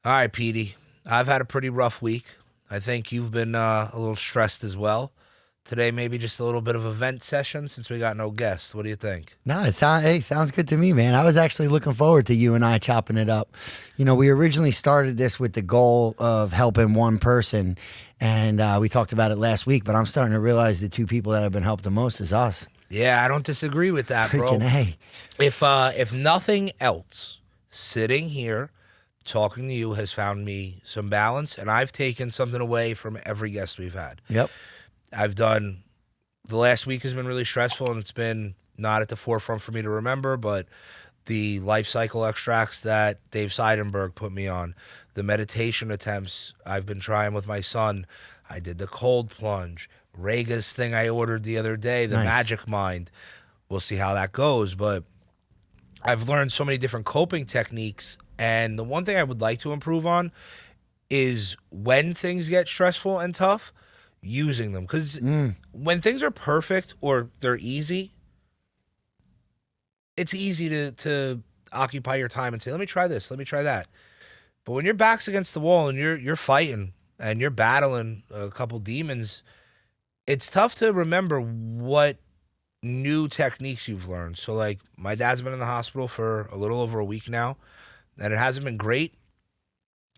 All right, Petey. I've had a pretty rough week. I think you've been a little stressed as well. Today, maybe just a little bit of a vent session since we got no guests. What do you think? No, sounds good to me, man. I was actually looking forward to you and I chopping it up. You know, we originally started this with the goal of helping one person, and we talked about it last week, but I'm starting to realize the two people that have been helped the most is us. Yeah, I don't disagree with that, bro. Freaking A. If nothing else, sitting here talking to you has found me some balance, and I've taken something away from every guest we've had. Yep. The last week has been really stressful, and it's been not at the forefront for me to remember, but the life cycle extracts that Dave Seidenberg put me on, the meditation attempts I've been trying with my son. I did the cold plunge, Rega's thing I ordered the other day, the Nice. Magic Mind. We'll see how that goes, but I've learned so many different coping techniques, and the one thing I would like to improve on is when things get stressful and tough, using them. Because when things are perfect or they're easy, it's easy to occupy your time and say, let me try this, let me try that. But when your back's against the wall and you're fighting and you're battling a couple demons, it's tough to remember what new techniques you've learned. So, like, my dad's been in the hospital for a little over a week now, and it hasn't been great.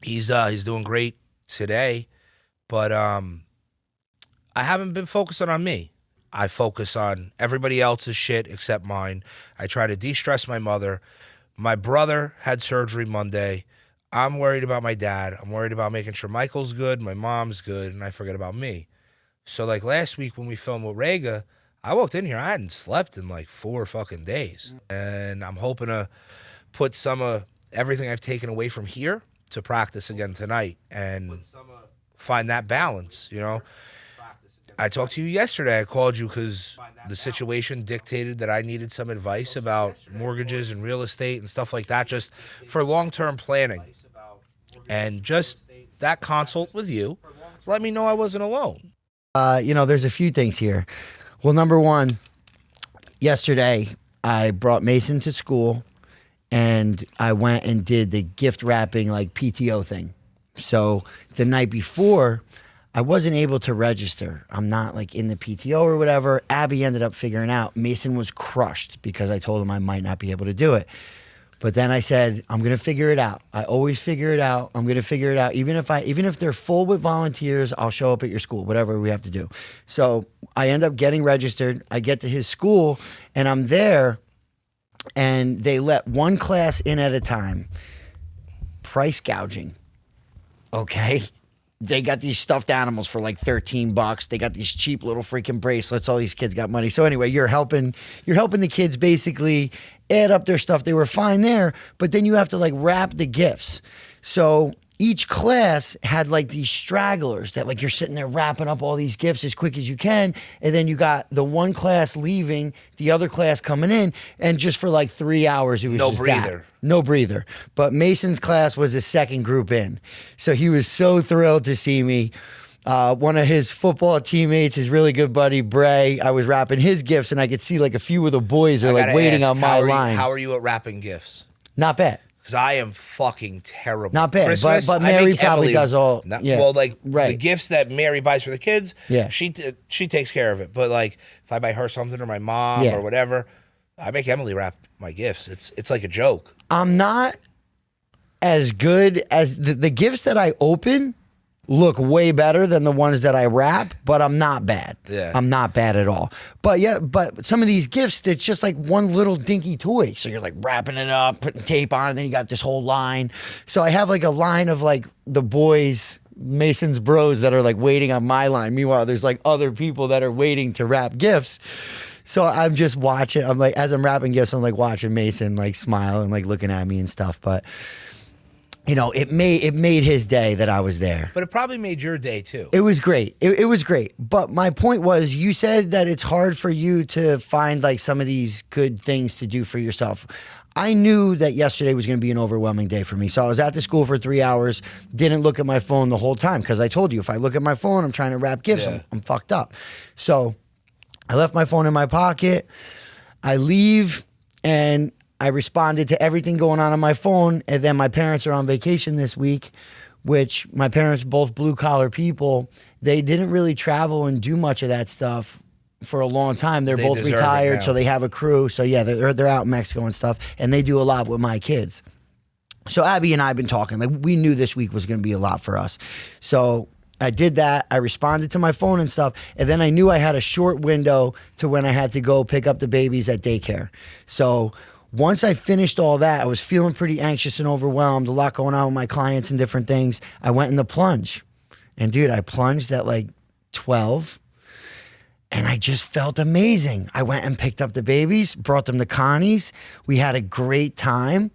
He's doing great today, but I haven't been focusing on me. I focus on everybody else's shit except mine. I try to de-stress my mother. My brother had surgery Monday. I'm worried about my dad. I'm worried about making sure Michael's good, my mom's good, and I forget about me. So, like, last week when we filmed with Rega, I walked in here, I hadn't slept in like 4 fucking days. And I'm hoping to put some of everything I've taken away from here to practice again tonight and find that balance, you know? I talked to you yesterday. I called you because the situation dictated that I needed some advice about mortgages and real estate and stuff like that, just for long-term planning. And just that consult with you let me know I wasn't alone. You know, there's a few things here. Well, number one, yesterday I brought Mason to school and I went and did the gift wrapping, like, PTO thing. So the night before, I wasn't able to register. I'm not, like, in the PTO or whatever. Abby ended up figuring out. Mason was crushed because I told him I might not be able to do it. But then I said, I'm going to figure it out. I always figure it out. I'm going to figure it out. Even if they're full with volunteers, I'll show up at your school, whatever we have to do. So I end up getting registered. I get to his school and I'm there and they let one class in at a time. Price gouging. Okay. They got these stuffed animals for like $13. They got these cheap little freaking bracelets. All these kids got money. So anyway, you're helping the kids basically add up their stuff. They were fine there, but then you have to, like, wrap the gifts. So each class had, like, these stragglers that, like, you're sitting there wrapping up all these gifts as quick as you can. And then you got the one class leaving, the other class coming in. And just for like 3 hours, it was No just breather. no breather. But Mason's class was the second group in. So he was so thrilled to see me. One of his football teammates, his really good buddy, Bray, I was wrapping his gifts and I could see, like, a few of the boys are, like, waiting on my line. How are you at wrapping gifts? Not bad. Because I am fucking terrible. Not bad, Christmas, but I Mary make probably Emily- does all. Not- Yeah. Well, like, right. the gifts that Mary buys for the kids, Yeah. she takes care of it. But, like, if I buy her something or my mom Yeah. or whatever, I make Emily wrap my gifts. It's like a joke. I'm not as good as the gifts that I open look way better than the ones that I wrap, but I'm not bad. Yeah. I'm not bad at all. But yeah, but some of these gifts, it's just like one little dinky toy. So you're, like, wrapping it up, putting tape on it, and then you got this whole line. So I have, like, a line of, like, the boys, Mason's bros, that are, like, waiting on my line. Meanwhile, there's, like, other people that are waiting to wrap gifts. So I'm just watching. I'm like, as I'm wrapping gifts, I'm like watching Mason, like, smile and, like, looking at me and stuff. But you know, it made his day that I was there. But it probably made your day, too. It was great. It was great. But my point was, you said that it's hard for you to find, like, some of these good things to do for yourself. I knew that yesterday was going to be an overwhelming day for me. So I was at the school for 3 hours, didn't look at my phone the whole time because I told you, if I look at my phone, I'm trying to wrap gifts, Yeah. I'm fucked up. So I left my phone in my pocket. I leave and I responded to everything going on my phone, and then my parents are on vacation this week, which my parents, both blue collar people, they didn't really travel and do much of that stuff for a long time. They're They both deserve it retired, now. so they have a crew. So yeah, they're out in Mexico and stuff, and they do a lot with my kids. So Abby and I have been talking. Like, we knew this week was going to be a lot for us. So I did that. I responded to my phone and stuff. And then I knew I had a short window to when I had to go pick up the babies at daycare. So once I finished all that, I was feeling pretty anxious and overwhelmed. A lot going on with my clients and different things. I went in the plunge. And dude, I plunged at like 12. And I just felt amazing. I went and picked up the babies, brought them to Connie's. We had a great time.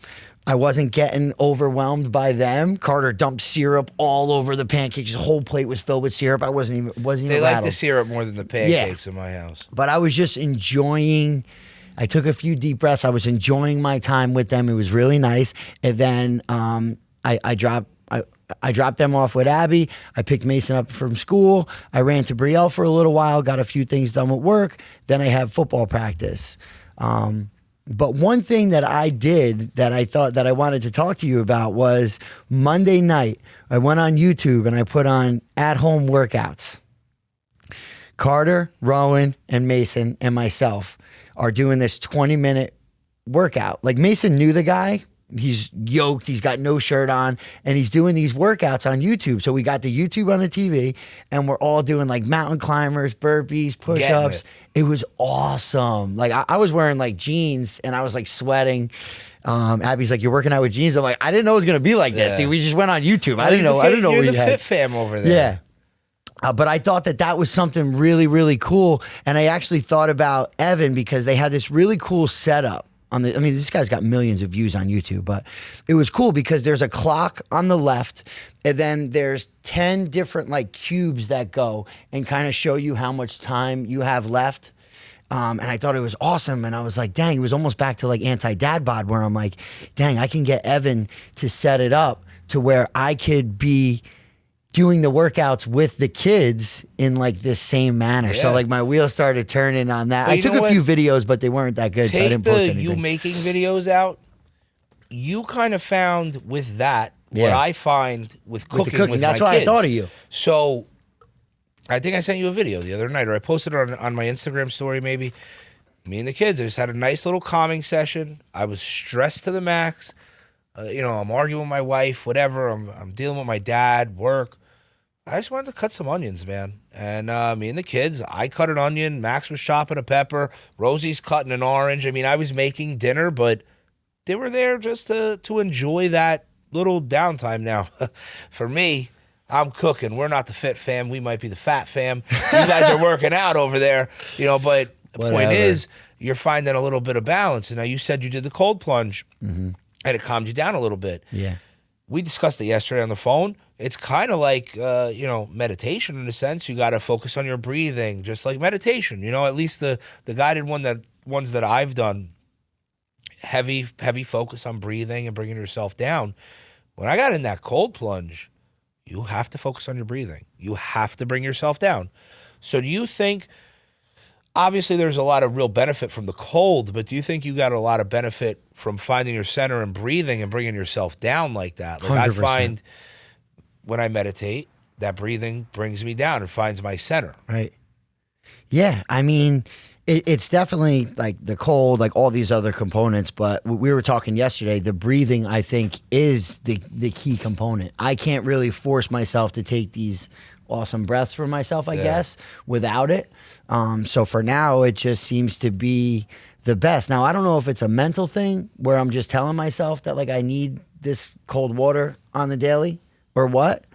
I wasn't getting overwhelmed by them. Carter dumped syrup all over the pancakes. The whole plate was filled with syrup. I wasn't even They like rattled. the syrup more than the pancakes in my house. But I was just enjoying. I took a few deep breaths. I was enjoying my time with them. It was really nice. And then I dropped them off with Abby. I picked Mason up from school. I ran to Brielle for a little while, got a few things done with work. Then I had football practice. But one thing that I did that I thought that I wanted to talk to you about was Monday night, I went on YouTube and I put on at-home workouts. Carter, Rowan, and Mason and myself are doing this 20-minute workout. Like, Mason knew the guy. He's yoked. He's got no shirt on, and he's doing these workouts on YouTube. So we got the YouTube on the TV, and we're all doing like mountain climbers, burpees, push-ups. It was awesome. Like, I was wearing like jeans, and I was like sweating. Abby's like, "You're working out with jeans?" I'm like, "I didn't know it was gonna be like this, dude. We just went on YouTube. I didn't know. You're we the had fit fam over there. Yeah." But I thought that was something really, really cool. And I actually thought about Evan because they had this really cool setup. This guy's got millions of views on YouTube, but it was cool because there's a clock on the left, and then there's 10 different like cubes that go and kind of show you how much time you have left. And I thought it was awesome. And I was like, dang, it was almost back to like anti-dad bod, where I'm like, dang, I can get Evan to set it up to where I could be doing the workouts with the kids in like this same manner. Yeah. So like my wheels started turning on that. But I you took know a what? few videos, but they weren't that good. So I Take didn't post the anything. you making videos out. You kind of found with that what Yeah. I find with cooking. With That's my why kids. I thought of you. So I think I sent you a video the other night, or I posted it on my Instagram story maybe. Me and the kids, I just had a nice little calming session. I was stressed to the max. I'm arguing with my wife, whatever. I'm dealing with my dad, work. I just wanted to cut some onions, man. And me and the kids, I cut an onion. Max was chopping a pepper. Rosie's cutting an orange. I mean, I was making dinner, but they were there just to enjoy that little downtime. Now, for me, I'm cooking. We're not the fit fam. We might be the fat fam. You guys are working out over there, but the point Whatever. is, you're finding a little bit of balance. And now you said you did the cold plunge, and it calmed you down a little bit. Yeah. We discussed it yesterday on the phone. It's kind of like, meditation in a sense. You got to focus on your breathing, just like meditation. At least the guided ones that I've done, heavy focus on breathing and bringing yourself down. When I got in that cold plunge, you have to focus on your breathing. You have to bring yourself down. So do you think, obviously there's a lot of real benefit from the cold, but do you think you got a lot of benefit from finding your center and breathing and bringing yourself down like that? Like 100%. I find when I meditate, that breathing brings me down and finds my center. Right. Yeah. I mean, it's definitely like the cold, like all these other components. But we were talking yesterday, the breathing, I think, is the key component. I can't really force myself to take these awesome breaths for myself, I guess, without it. So for now, it just seems to be the best. Now, I don't know if it's a mental thing where I'm just telling myself that like I need this cold water on the daily or what.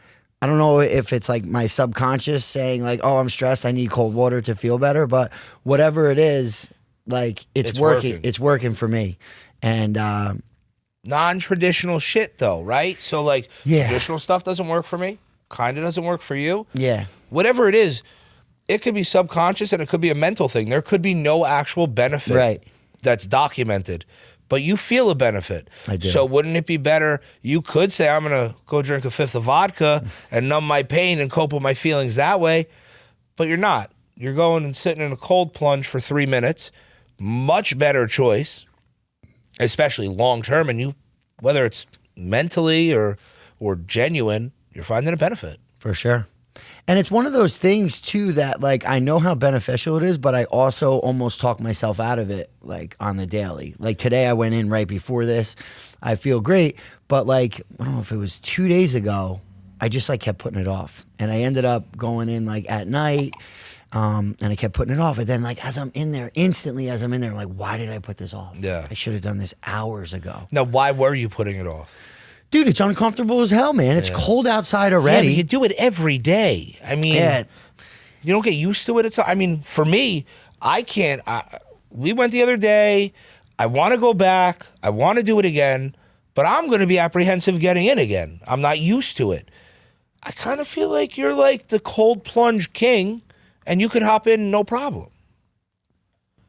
I don't know if it's like my subconscious saying like, oh, I'm stressed, I need cold water to feel better. But whatever it is, like it's working. It's working for me. And non-traditional shit though, right? So like traditional stuff doesn't work for me. Kind of doesn't work for you. Yeah. Whatever it is, it could be subconscious and it could be a mental thing. There could be no actual benefit that's documented, but you feel a benefit. I do. So wouldn't it be better? You could say, I'm going to go drink a fifth of vodka and numb my pain and cope with my feelings that way, but you're not. You're going and sitting in a cold plunge for 3 minutes. Much better choice. especially long term, and whether it's mentally or genuine, you're finding a benefit. For sure. And it's one of those things too that like I know how beneficial it is, but I also almost talk myself out of it like on the daily. Like today I went in right before this. I feel great, but like I don't know if it was 2 days ago, I just like kept putting it off. And I ended up going in like at night. And I kept putting it off. And then like as I'm in there, instantly as I'm in there, I'm like, why did I put this off? Yeah. I should have done this hours ago. Now, why were you putting it off? Dude, it's uncomfortable as hell, man. It's cold outside already. Yeah, but you do it every day. I mean, you don't get used to it. I mean, for me, I can't. We went the other day. I want to go back. I want to do it again, but I'm going to be apprehensive getting in again. I'm not used to it. I kind of feel like you're like the cold plunge king, and you could hop in no problem.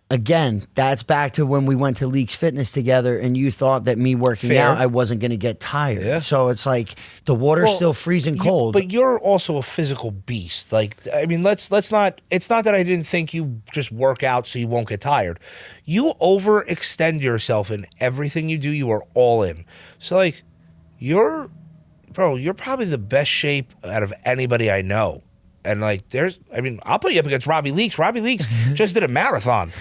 Again, that's back to when we went to Leaks Fitness together and you thought that me working Fair. out, I wasn't going to get tired. Yeah. So it's like the water's still freezing cold. But you're also a physical beast. Like, I mean, let's not, it's not that I didn't think you just work out so you won't get tired. You overextend yourself in everything you do. You are all in. So like, you're probably the best shape out of anybody I know. And like, I'll put you up against Robbie Leaks. Robbie Leaks just did a marathon.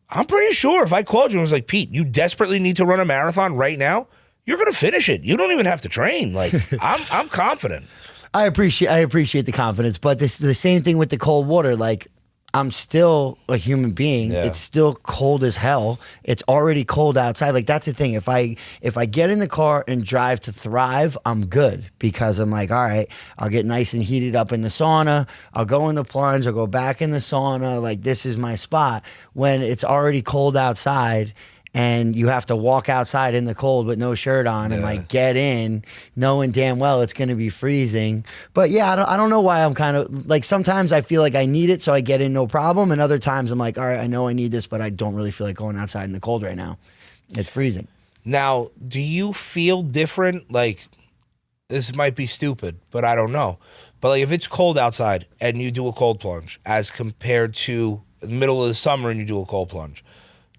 I'm pretty sure if I called you and was like, Pete, you desperately need to run a marathon right now, you're going to finish it. You don't even have to train. Like, I'm confident. I appreciate the confidence, but the same thing with the cold water. Like, I'm still a human being. Yeah. It's still cold as hell. It's already cold outside. Like that's the thing. If I get in the car and drive to Thrive, I'm good because I'm like, all right, I'll get nice and heated up in the sauna. I'll go in the plunge. I'll go back in the sauna. Like this is my spot. When it's already cold outside and you have to walk outside in the cold with no shirt on and like get in knowing damn well it's going to be freezing. But yeah, I don't know why I'm kind of like sometimes I feel like I need it so I get in no problem, and other times I'm like, all right, I know I need this but I don't really feel like going outside in the cold right now. It's freezing. Now, do you feel different? Like, this might be stupid, but I don't know. But like if it's cold outside and you do a cold plunge as compared to the middle of the summer and you do a cold plunge,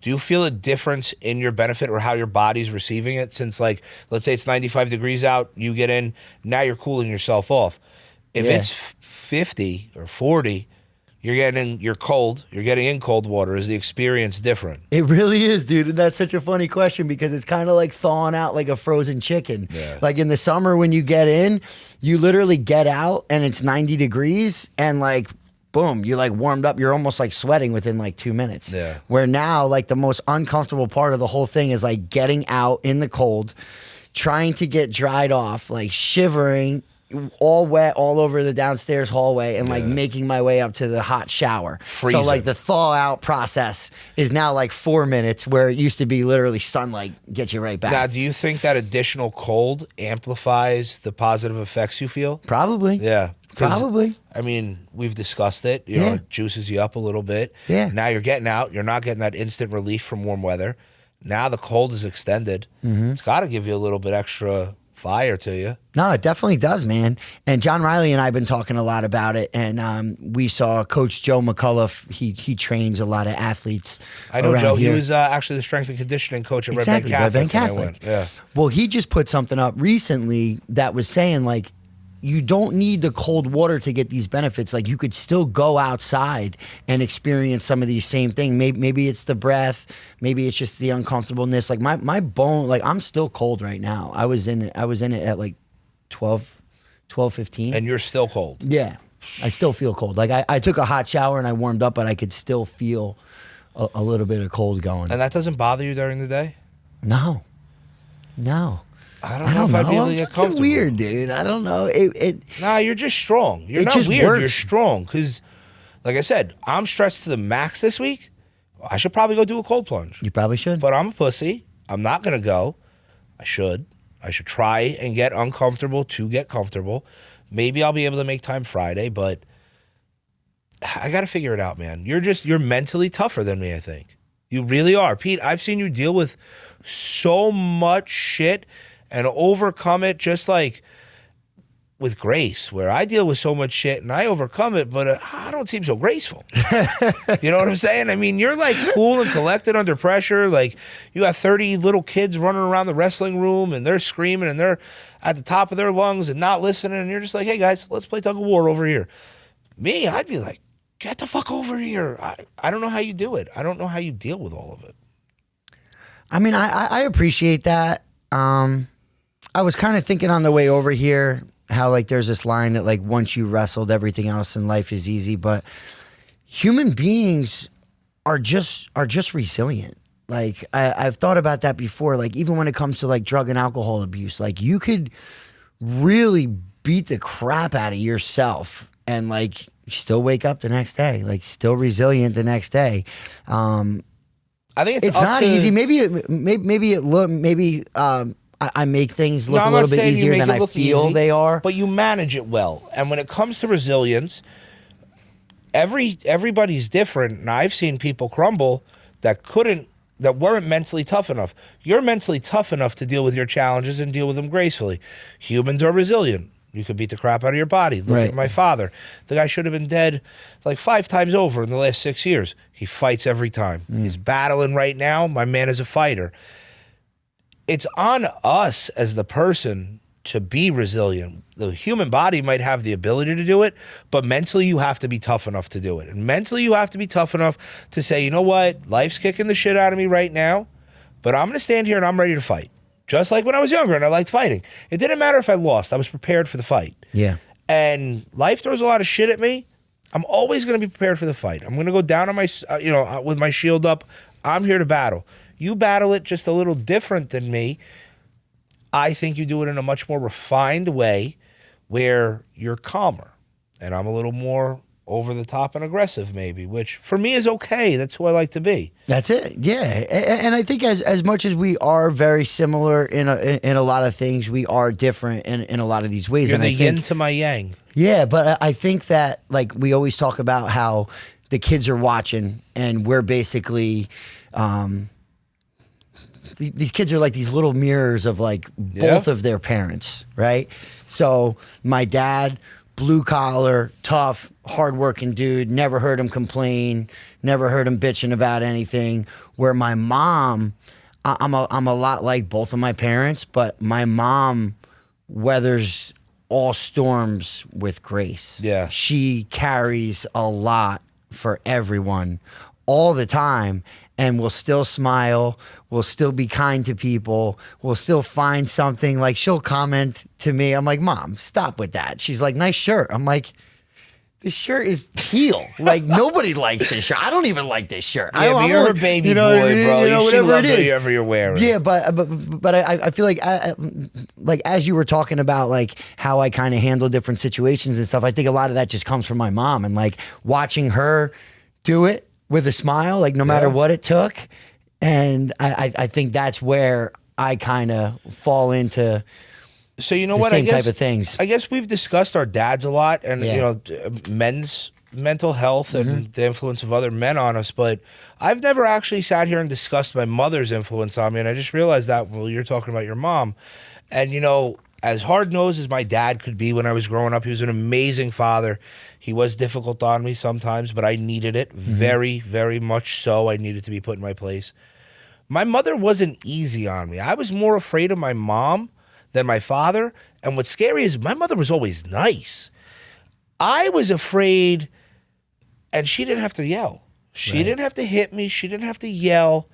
do you feel a difference in your benefit or how your body's receiving it? Since, like, let's say it's 95 degrees out, you get in, now you're cooling yourself off. If it's 50 or 40, you're cold, you're getting in cold water. Is the experience different? It really is, dude. And that's such a funny question because it's kind of like thawing out like a frozen chicken. Yeah. Like in the summer when you get in, you literally get out and it's 90 degrees and like, boom, you like warmed up. You're almost like sweating within like 2 minutes. Yeah. Where now, like the most uncomfortable part of the whole thing is like getting out in the cold, trying to get dried off, like shivering, all wet all over the downstairs hallway, and like making my way up to the hot shower. Freezing. So like the thaw out process is now like 4 minutes, where it used to be literally sunlight gets you right back. Now, do you think that additional cold amplifies the positive effects you feel? Probably. Yeah. 'Cause, Probably. I mean, we've discussed it. You know, it juices you up a little bit. Yeah. Now you're getting out. You're not getting that instant relief from warm weather. Now the cold is extended. It's got to give you a little bit extra fire to you. No, it definitely does, man. And John Riley and I have been talking a lot about it. And we saw Coach Joe McCullough. He trains a lot of athletes. I know around Joe. here. He was actually the strength and conditioning coach at Exactly, Red Bank Catholic. Red Bank Catholic. Yeah. Well, he just put something up recently that was saying like, you don't need the cold water to get these benefits. Like you could still go outside and experience some of these same things. Maybe it's the breath. Maybe it's just the uncomfortableness. Like my bone, like I'm still cold right now. I was in it at like 15. And you're still cold. Yeah, I still feel cold. Like I took a hot shower and I warmed up, but I could still feel a little bit of cold going. And that doesn't bother you during the day? No. I don't know if I'd be able to get comfortable. Weird, dude. I don't know. Nah, you're just strong. You're It not just weird. works. You're strong. Because, like I said, I'm stressed to the max this week. I should probably go do a cold plunge. You probably should. But I'm a pussy. I'm not going to go. I should try and get uncomfortable to get comfortable. Maybe I'll be able to make time Friday, but I got to figure it out, man. You're mentally tougher than me, I think. You really are. Pete, I've seen you deal with so much shit and overcome it. Just like, with grace, where I deal with so much shit and I overcome it, but I don't seem so graceful. You know what I'm saying? I mean, you're like cool and collected under pressure. Like you got 30 little kids running around the wrestling room and they're screaming and they're at the top of their lungs and not listening. And you're just like, hey guys, let's play tug of war over here. Me, I'd be like, get the fuck over here. I don't know how you do it. I don't know how you deal with all of it. I mean, I appreciate that. I was kind of thinking on the way over here how like there's this line that like once you wrestled, everything else in life is easy, but human beings are just resilient. Like I've thought about that before. Like even when it comes to like drug and alcohol abuse, like you could really beat the crap out of yourself and like you still wake up the next day, like still resilient the next day. I think it's not easy. I make things look a little bit easier than I feel they are. But you manage it well. And when it comes to resilience, everybody's different. And I've seen people crumble that weren't mentally tough enough. You're mentally tough enough to deal with your challenges and deal with them gracefully. Humans are resilient. You could beat the crap out of your body. Look at my father. The guy should have been dead like 5 times over in the last 6 years. He fights every time. He's battling right now. My man is a fighter. It's on us as the person to be resilient. The human body might have the ability to do it, but mentally you have to be tough enough to do it. And mentally you have to be tough enough to say, you know what? Life's kicking the shit out of me right now, but I'm going to stand here and I'm ready to fight. Just like when I was younger and I liked fighting. It didn't matter if I lost. I was prepared for the fight. Yeah. And life throws a lot of shit at me. I'm always going to be prepared for the fight. I'm going to go down on my, with my shield up. I'm here to battle. You battle it just a little different than me. I think you do it in a much more refined way where you're calmer. And I'm a little more over the top and aggressive maybe, which for me is okay. That's who I like to be. That's it. Yeah. And I think as much as we are very similar in a lot of things, we are different in a lot of these ways. You're and the I think, yin to my yang. Yeah, but I think that like we always talk about how the kids are watching and we're basically these kids are like these little mirrors of like both of their parents, right? So my dad, blue collar, tough, hardworking dude, never heard him complain, never heard him bitching about anything. Where my mom, I'm a lot like both of my parents, but my mom weathers all storms with grace. Yeah. She carries a lot for everyone all the time. And will still smile, will still be kind to people, will still find something. Like she'll comment to me. I'm like, Mom, stop with that. She's like, nice shirt. I'm like, this shirt is teal. Like nobody likes this shirt. I don't even like this shirt. Yeah, but you're her baby boy, bro. She loves whatever you're wearing. Yeah, but I feel like as you were talking about like how I kind of handle different situations and stuff, I think a lot of that just comes from my mom and like watching her do it with a smile, like no matter what it took. And I think that's where I kind of fall into same type of things. I guess we've discussed our dads a lot and, men's mental health and the influence of other men on us, but I've never actually sat here and discussed my mother's influence on me. And I just realized that while you're talking about your mom. And, as hard-nosed as my dad could be when I was growing up, he was an amazing father. He was difficult on me sometimes, but I needed it very, very much so. I needed to be put in my place. My mother wasn't easy on me. I was more afraid of my mom than my father. And what's scary is my mother was always nice. I was afraid, and she didn't have to yell. She didn't have to hit me. She didn't have to yell.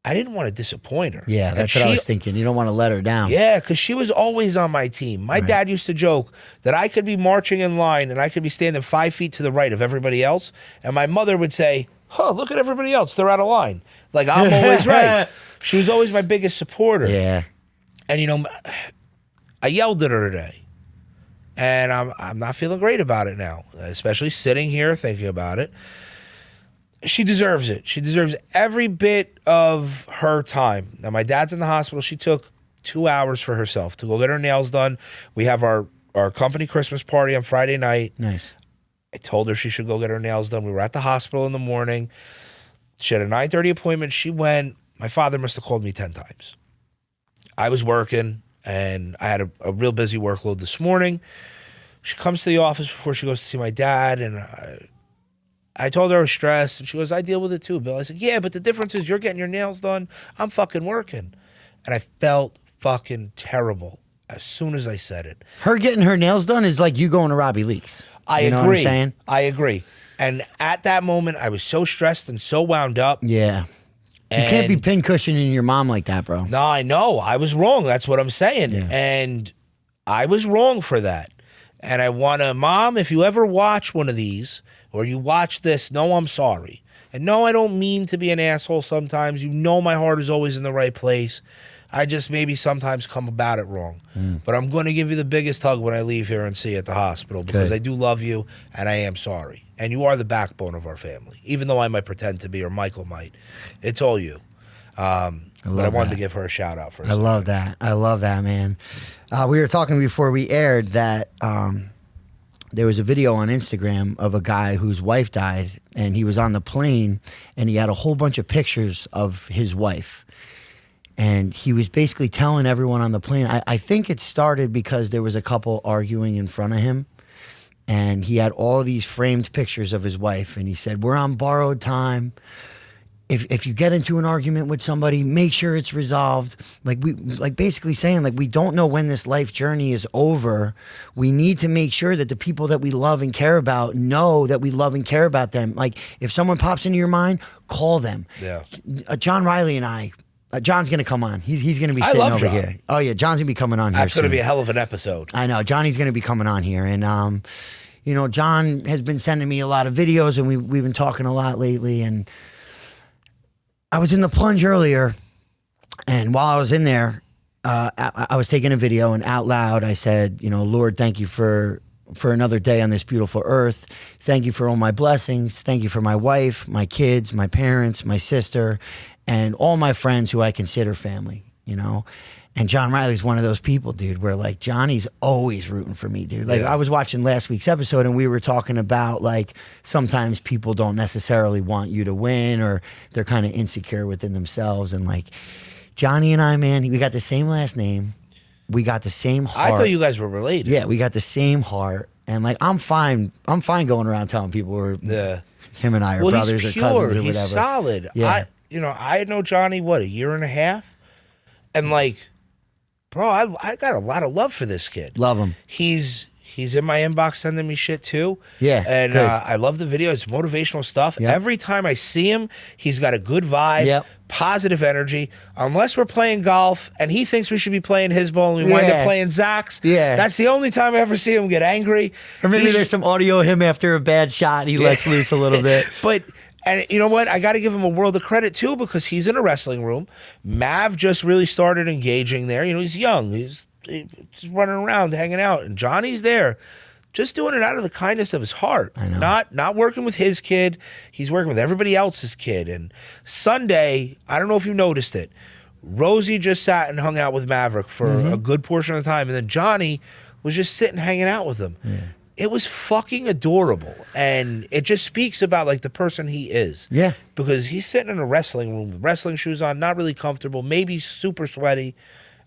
I didn't want to disappoint her. Yeah, that's what I was thinking. You don't want to let her down. Yeah, because she was always on my team. My dad used to joke that I could be marching in line and I could be standing 5 feet to the right of everybody else. And my mother would say, oh, look at everybody else. They're out of line. Like, I'm always right. She was always my biggest supporter. Yeah. And, I yelled at her today. And I'm not feeling great about it now, especially sitting here thinking about it. She deserves it. She deserves every bit of her time. Now, my dad's in the hospital. She took 2 hours for herself to go get her nails done. We have our company Christmas party on Friday night. Nice. I told her she should go get her nails done. We were at the hospital in the morning. She had a 9:30 appointment. She went. My father must have called me 10 times. I was working. And I had a real busy workload this morning. She comes to the office before she goes to see my dad, and I told her I was stressed, and she goes, I deal with it too, Bill. I said, yeah, but the difference is you're getting your nails done. I'm fucking working. And I felt fucking terrible as soon as I said it. Her getting her nails done is like you going to Robbie Leaks. I you agree. Know what I'm saying? I agree. And at that moment, I was so stressed and so wound up. Yeah. You can't be pincushioning your mom like that, bro. No, I know. I was wrong. That's what I'm saying. Yeah. And I was wrong for that. And I want to, Mom, if you ever watch one of these or you watch this, know I'm sorry. And no, I don't mean to be an asshole sometimes. You know my heart is always in the right place. I just maybe sometimes come about it wrong. But I'm going to give you the biggest hug when I leave here and see you at the hospital because I do love you and I am sorry. And you are the backbone of our family, even though I might pretend to be or Michael might. It's all you. But I wanted to give her a shout out for a second. Love that. I love that, man. We were talking before we aired that there was a video on Instagram of a guy whose wife died, and he was on the plane, and he had a whole bunch of pictures of his wife. And he was basically telling everyone on the plane, I think it started because there was a couple arguing in front of him, and he had all these framed pictures of his wife, and he said, we're on borrowed time. If you get into an argument with somebody, make sure it's resolved. Like basically saying, like, we don't know when this life journey is over. We need to make sure that the people that we love and care about know that we love and care about them. Like, if someone pops into your mind, call them. Yeah. John Riley and I, John's going to come on. He's going to be sitting over John. here. Oh, yeah. John's going to be coming on here. That's going to be a hell of an episode. I know. Johnny's going to be coming on here. And, you know, John has been sending me a lot of videos, and we've been talking a lot lately. And I was in the plunge earlier, and while I was in there, I was taking a video, and out loud I said, you know, Lord, thank you for another day on this beautiful earth. Thank you for all my blessings. Thank you for my wife, my kids, my parents, my sister, and all my friends who I consider family, you know. And John Riley's one of those people, dude, where like Johnny's always rooting for me, dude. Like I was watching last week's episode and we were talking about like sometimes people don't necessarily want you to win or they're kind of insecure within themselves. And like Johnny and I, man, we got the same last name. We got the same heart. I thought you guys were related. Yeah, we got the same heart. And like I'm fine going around telling people him and I are brothers he's or pure. cousins or whatever. He's solid. Yeah. I know Johnny, what, a year and a half? And like, bro, I got a lot of love for this kid. Love him. He's in my inbox sending me shit too. Yeah, and good. I love the videos. It's motivational stuff. Yep. Every time I see him, he's got a good vibe, Yep. positive energy. Unless we're playing golf and he thinks we should be playing his ball and we wind up playing Zach's. Yeah. That's the only time I ever see him get angry. Or maybe there's some audio of him after a bad shot. He lets loose a little bit. And you know what? I got to give him a world of credit, too, because he's in a wrestling room. Mav just really started engaging there. You know, he's young. He's running around, hanging out. And Johnny's there just doing it out of the kindness of his heart. I know. Not working with his kid. He's working with everybody else's kid. And Sunday, I don't know if you noticed it, Rosie just sat and hung out with Maverick for a good portion of the time. And then Johnny was just sitting hanging out with him. Yeah. It was fucking adorable, and it just speaks about like the person he is. Yeah, because he's sitting in a wrestling room with wrestling shoes on, not really comfortable, maybe super sweaty,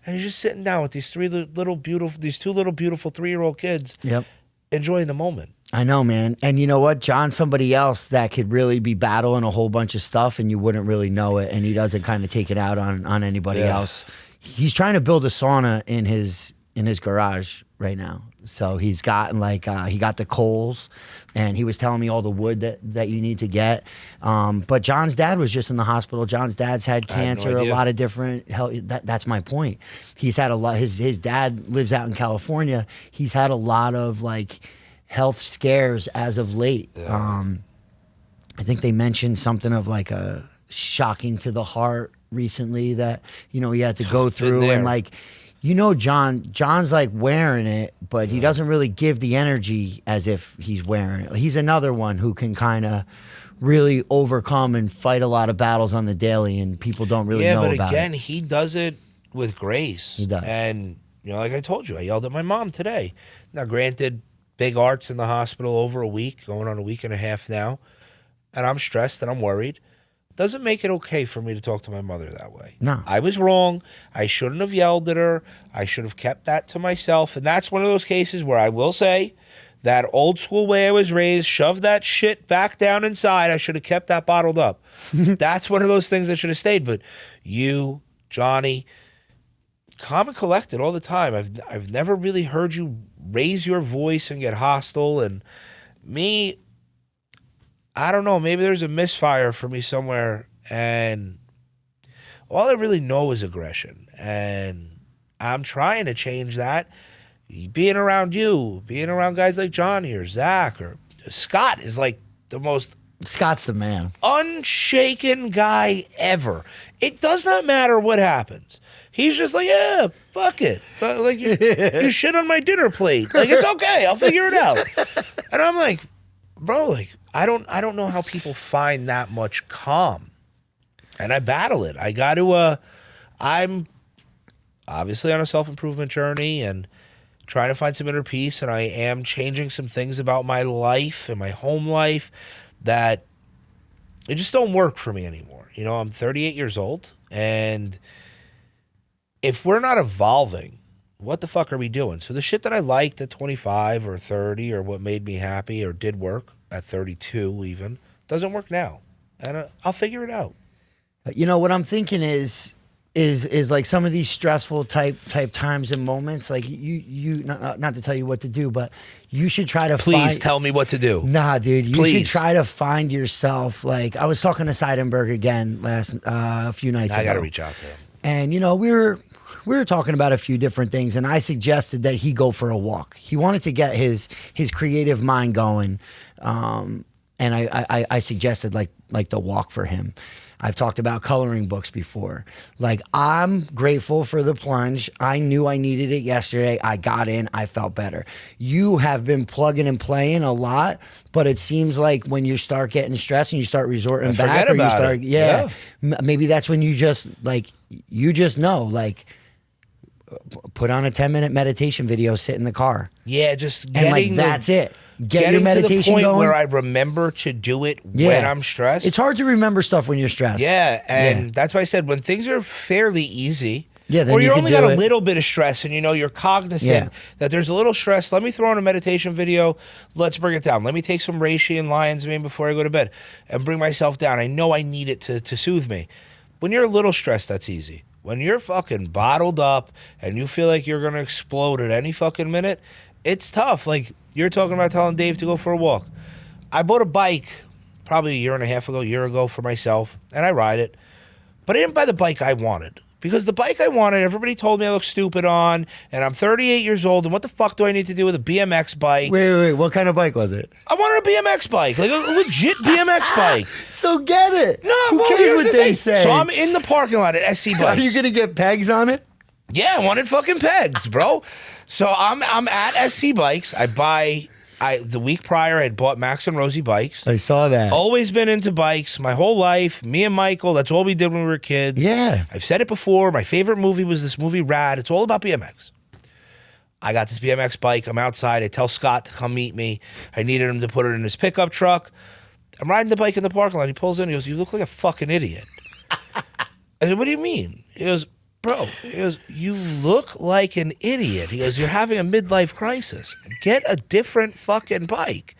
and he's just sitting down with these two little beautiful 3-year-old kids. Yep, enjoying the moment. I know, man. And you know what? John's somebody else that could really be battling a whole bunch of stuff, and you wouldn't really know it, and he doesn't kind of take it out on anybody else. He's trying to build a sauna in his garage right now. So he's gotten like he got the coals, and he was telling me all the wood that you need to get. But John's dad was just in the hospital. John's dad's had cancer, a lot of different health. That's my point. He's had a lot. His dad lives out in California. He's had a lot of like health scares as of late. Yeah. I think they mentioned something of like a shocking to the heart recently that he had to go through, and like. John's like wearing it, but he doesn't really give the energy as if he's wearing it. He's another one who can kind of really overcome and fight a lot of battles on the daily, and people don't really know about it. Yeah, but again, he does it with grace. He does. And, like I told you, I yelled at my mom today. Now, granted, Big Art's in the hospital over a week, going on a week and a half now, and I'm stressed and I'm worried. doesn't make it okay for me to talk to my mother that way. No. I was wrong. I shouldn't have yelled at her. I should have kept that to myself. And that's one of those cases where I will say that old school way I was raised, shove that shit back down inside. I should have kept that bottled up. That's one of those things that should have stayed. But you, Johnny, calm and collected all the time. I've never really heard you raise your voice and get hostile. And me, I don't know, maybe there's a misfire for me somewhere, and all I really know is aggression. And I'm trying to change that. Being around you, being around guys like Johnny or Zach or Scott is like the most Scott's the man. unshaken guy ever. It does not matter what happens. He's just like, yeah, fuck it. Like, you shit on my dinner plate. Like, it's okay. I'll figure it out. And I'm like, bro, like, I don't know how people find that much calm. And I battle it. I got to, I'm obviously on a self-improvement journey and trying to find some inner peace. And I am changing some things about my life and my home life that it just don't work for me anymore. You know, I'm 38 years old, and if we're not evolving, what the fuck are we doing? So the shit that I liked at 25 or 30 or what made me happy or did work at 32 even doesn't work now. And I'll figure it out. You know, what I'm thinking is like some of these stressful type times and moments, like you not to tell you what to do, but you should try to Please tell me what to do. Nah, dude, you Please. should try to find yourself. Like, I was talking to Seidenberg again a few nights ago. I got to reach out to him. And, you know, we were talking about a few different things, and I suggested that he go for a walk. He wanted to get his creative mind going, and I suggested like the walk for him. I've talked about coloring books before. Like, I'm grateful for the plunge. I knew I needed it yesterday. I got in. I felt better. You have been plugging and playing a lot, but it seems like when you start getting stressed and you start resorting back, or you start, maybe that's when you just know, like, put on a 10-minute meditation video, sit in the car. Yeah, just And getting that's it. Get your getting meditation to the point going. where I remember to do it when I'm stressed. It's hard to remember stuff when you're stressed. Yeah, and that's why I said when things are fairly easy, then or you you're can only do got a it. little bit of stress and you know you're cognizant that there's a little stress, let me throw in a meditation video, let's bring it down. Let me take some reishi and lion's mane before I go to bed and bring myself down. I know I need it to soothe me. When you're a little stressed, that's easy. When you're fucking bottled up and you feel like you're going to explode at any fucking minute, it's tough. Like, you're talking about telling Dave to go for a walk. I bought a bike probably a year ago for myself, and I ride it. But I didn't buy the bike I wanted. Because the bike I wanted, everybody told me I look stupid on, and I'm 38 years old, and what the fuck do I need to do with a BMX bike? Wait, what kind of bike was it? I wanted a BMX bike, like a legit BMX bike. So get it. No, Who well, cares here's what the they thing. say? So I'm in the parking lot at SC Bikes. Are you gonna get pegs on it? Yeah, I wanted fucking pegs, bro. So I'm at SC Bikes. The week prior I had bought Max and Rosie bikes. I saw that. Always been into bikes my whole life. Me and Michael, that's all we did when we were kids. Yeah. I've said it before. My favorite movie was this movie Rad. It's all about BMX. I got this BMX bike. I'm outside. I tell Scott to come meet me. I needed him to put it in his pickup truck. I'm riding the bike in the parking lot. He pulls in. He goes, "You look like a fucking idiot." I said, "What do you mean?" He goes, "Bro," he goes, "you look like an idiot." He goes, "You're having a midlife crisis. Get a different fucking bike."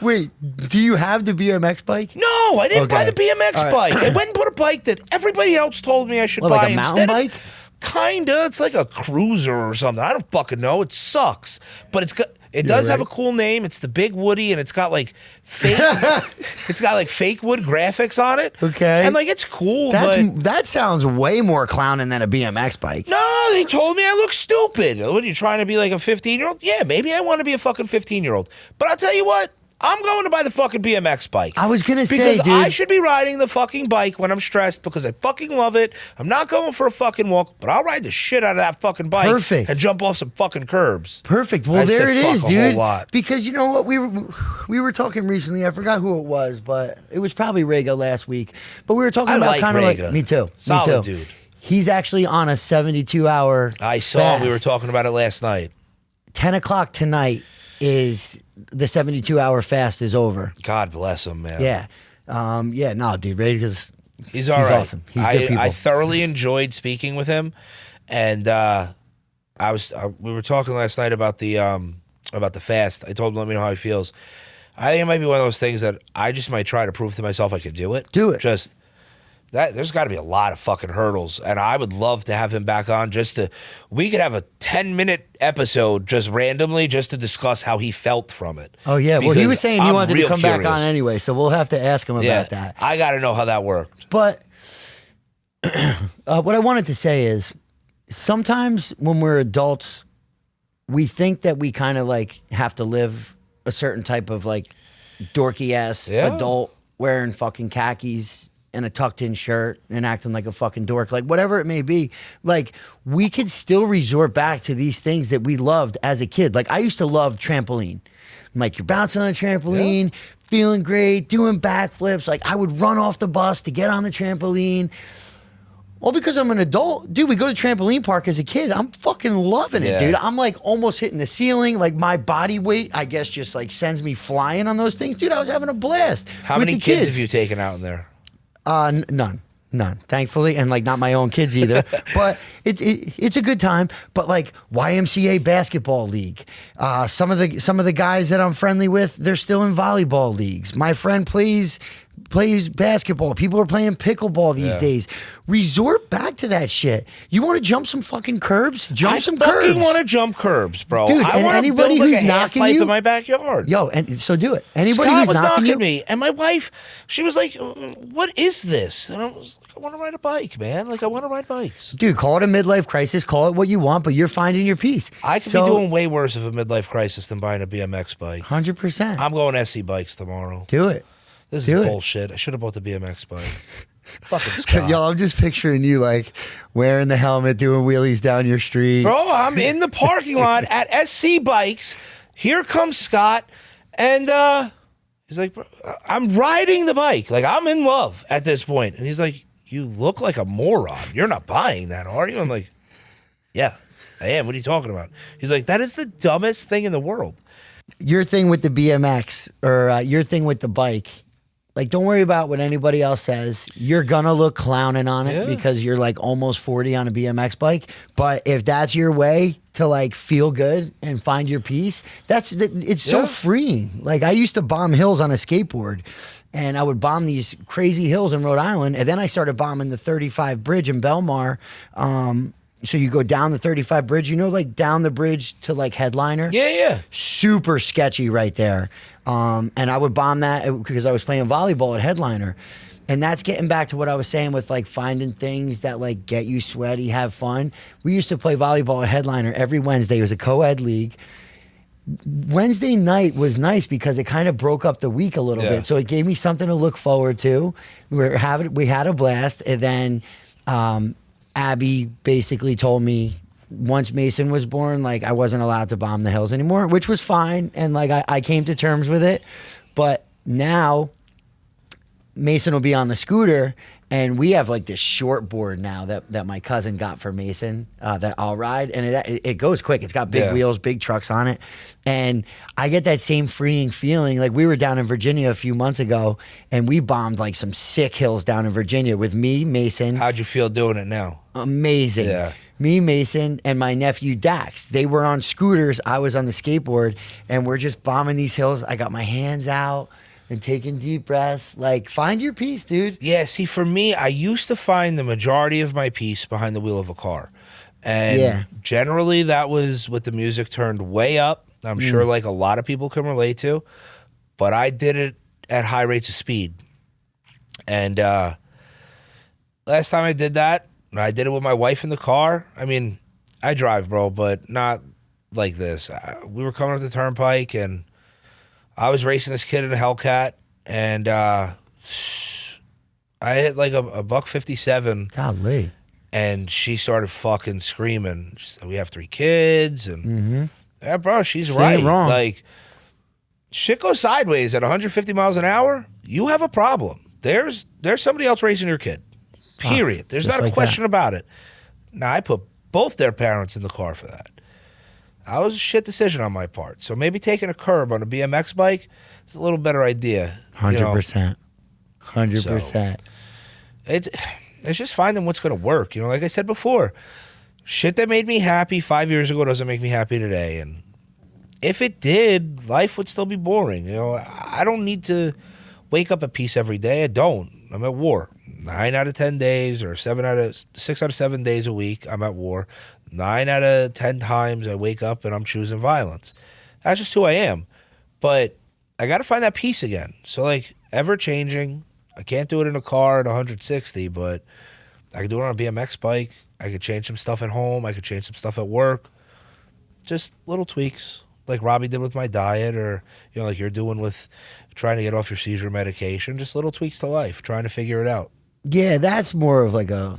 Wait, do you have the BMX bike? No, I didn't buy Okay. the BMX All right. bike. I went and bought a bike that everybody else told me I should What, buy. like a mountain bike? Kinda. It's like a cruiser or something. I don't fucking know. It sucks. But it does have a cool name. It's the Big Woody, and it's got like fake wood graphics on it. Okay. And like it's cool, but That sounds way more clowning than a BMX bike. no, they told me I look stupid. What are you trying to be, like a 15-year-old? Yeah, maybe I want to be a fucking 15-year-old. But I'll tell you what, I'm going to buy the fucking BMX bike. I was gonna say, because dude. I should be riding the fucking bike when I'm stressed because I fucking love it. I'm not going for a fucking walk, but I'll ride the shit out of that fucking bike. Perfect. And jump off some fucking curbs. Perfect. Well, I there said it fuck is, a dude. whole lot. Because you know what, we were talking recently. I forgot who it was, but it was probably Rega last week. But we were talking I about like kind of Rega. like me too. Solid me too. dude. He's actually on a 72-hour. I saw fast. we were talking about it last night. 10 o'clock tonight is the 72-hour fast is over. God bless him, man. Yeah. No, dude, Rega's He's all right. Awesome. He's good people. I thoroughly enjoyed speaking with him, and we were talking last night about the fast. I told him, let me know how he feels. I think it might be one of those things that I just might try to prove to myself I could do it. Do it. Just that there's got to be a lot of fucking hurdles, and I would love to have him back on we could have a 10-minute episode just randomly just to discuss how he felt from it. Oh yeah, well he was saying he wanted to come back on anyway, so we'll have to ask him about that. I got to know how that worked. But what I wanted to say is, sometimes when we're adults, we think that we kind of like have to live a certain type of like dorky ass adult wearing fucking khakis and a tucked in shirt and acting like a fucking dork, like whatever it may be. Like we could still resort back to these things that we loved as a kid. Like I used to love trampoline. Like you're bouncing on a trampoline, feeling great, doing backflips. Like I would run off the bus to get on the trampoline. Well, because I'm an adult, dude, we go to trampoline park as a kid. I'm fucking loving it, dude. I'm like almost hitting the ceiling. Like my body weight, I guess, just like sends me flying on those things. Dude, I was having a blast. How many kids have you taken out in there? None, thankfully, and like not my own kids either. But it's a good time. But like YMCA basketball league, some of the guys that I'm friendly with, they're still in volleyball leagues. My friend plays basketball. People are playing pickleball these days. Resort back to that shit. You want to jump some fucking curbs? Jump some curbs. I fucking want to jump curbs, bro. Dude, I and want to anybody build like who's a half knocking pipe you in my backyard. Yo, and so do it. Anybody Scott who's was knocking you, me, and my wife, she was like, "What is this?" And I was like, "I want to ride a bike, man. Like I want to ride bikes." Dude, call it a midlife crisis. Call it what you want, but you're finding your peace. I could be doing way worse of a midlife crisis than buying a BMX bike. 100%. I'm going SC bikes tomorrow. Do it. This is bullshit. I should have bought the BMX bike. Fucking Scott. Yo, I'm just picturing you like wearing the helmet, doing wheelies down your street. Bro, I'm in the parking lot at SC Bikes. Here comes Scott, and he's like, I'm riding the bike. Like, I'm in love at this point. And he's like, you look like a moron. You're not buying that, are you? I'm like, yeah, I am. What are you talking about? He's like, that is the dumbest thing in the world. Your thing with the BMX or your thing with the bike, like, don't worry about what anybody else says. You're gonna look clowning on it because you're like almost 40 on a BMX bike. But if that's your way to like feel good and find your peace, it's so freeing. Like I used to bomb hills on a skateboard, and I would bomb these crazy hills in Rhode Island, and then I started bombing the 35 bridge in Belmar. So you go down the 35 bridge, like down the bridge to like Headliner. Yeah. Super sketchy right there. And I would bomb that because I was playing volleyball at Headliner. And that's getting back to what I was saying with like finding things that like get you sweaty, have fun. We used to play volleyball at Headliner every Wednesday. It was a co-ed league. Wednesday night was nice because it kind of broke up the week a little bit. So it gave me something to look forward to. We had a blast. And then Abby basically told me once Mason was born, like I wasn't allowed to bomb the hills anymore, which was fine. And like I came to terms with it. But now Mason will be on the scooter, and we have like this short board now that my cousin got for Mason that I'll ride, and it goes quick. It's got big wheels, big trucks on it, and I get that same freeing feeling. Like we were down in Virginia a few months ago, and we bombed like some sick hills down in Virginia with me, Mason. How'd you feel doing it now? Amazing. Yeah. Me, Mason, and my nephew Dax. They were on scooters. I was on the skateboard, and we're just bombing these hills. I got my hands out and taking deep breaths. Like, find your peace, dude. Yeah, see, for me, I used to find the majority of my peace behind the wheel of a car. And generally, that was with the music turned way up. I'm sure like a lot of people can relate to. But I did it at high rates of speed. And last time I did that, I did it with my wife in the car. I mean, I drive, bro, but not like this. We were coming up the turnpike, and I was racing this kid in a Hellcat, and I hit like a $157. Golly. And she started fucking screaming. She said, we have 3 kids, and yeah, bro, she's right. Ain't wrong. Like, shit goes sideways at 150 miles an hour. You have a problem. There's somebody else raising your kid. Period. There's not a question about it. Now, I put both their parents in the car for that. That was a shit decision on my part. So maybe taking a curb on a BMX bike is a little better idea. 100%. 100%. It's just finding what's going to work. You know, like I said before, shit that made me happy 5 years ago doesn't make me happy today. And if it did, life would still be boring. You know, I don't need to wake up at peace every day. I don't. I'm at war. 9 out of 10 days or 6 out of 7 days a week, I'm at war. 9 out of 10 times I wake up and I'm choosing violence. That's just who I am. But I got to find that peace again. So, like, ever changing. I can't do it in a car at 160, but I can do it on a BMX bike. I could change some stuff at home. I could change some stuff at work. Just little tweaks, like Robbie did with my diet, or, you know, like you're doing with trying to get off your seizure medication. Just little tweaks to life, trying to figure it out. Yeah, that's more of like a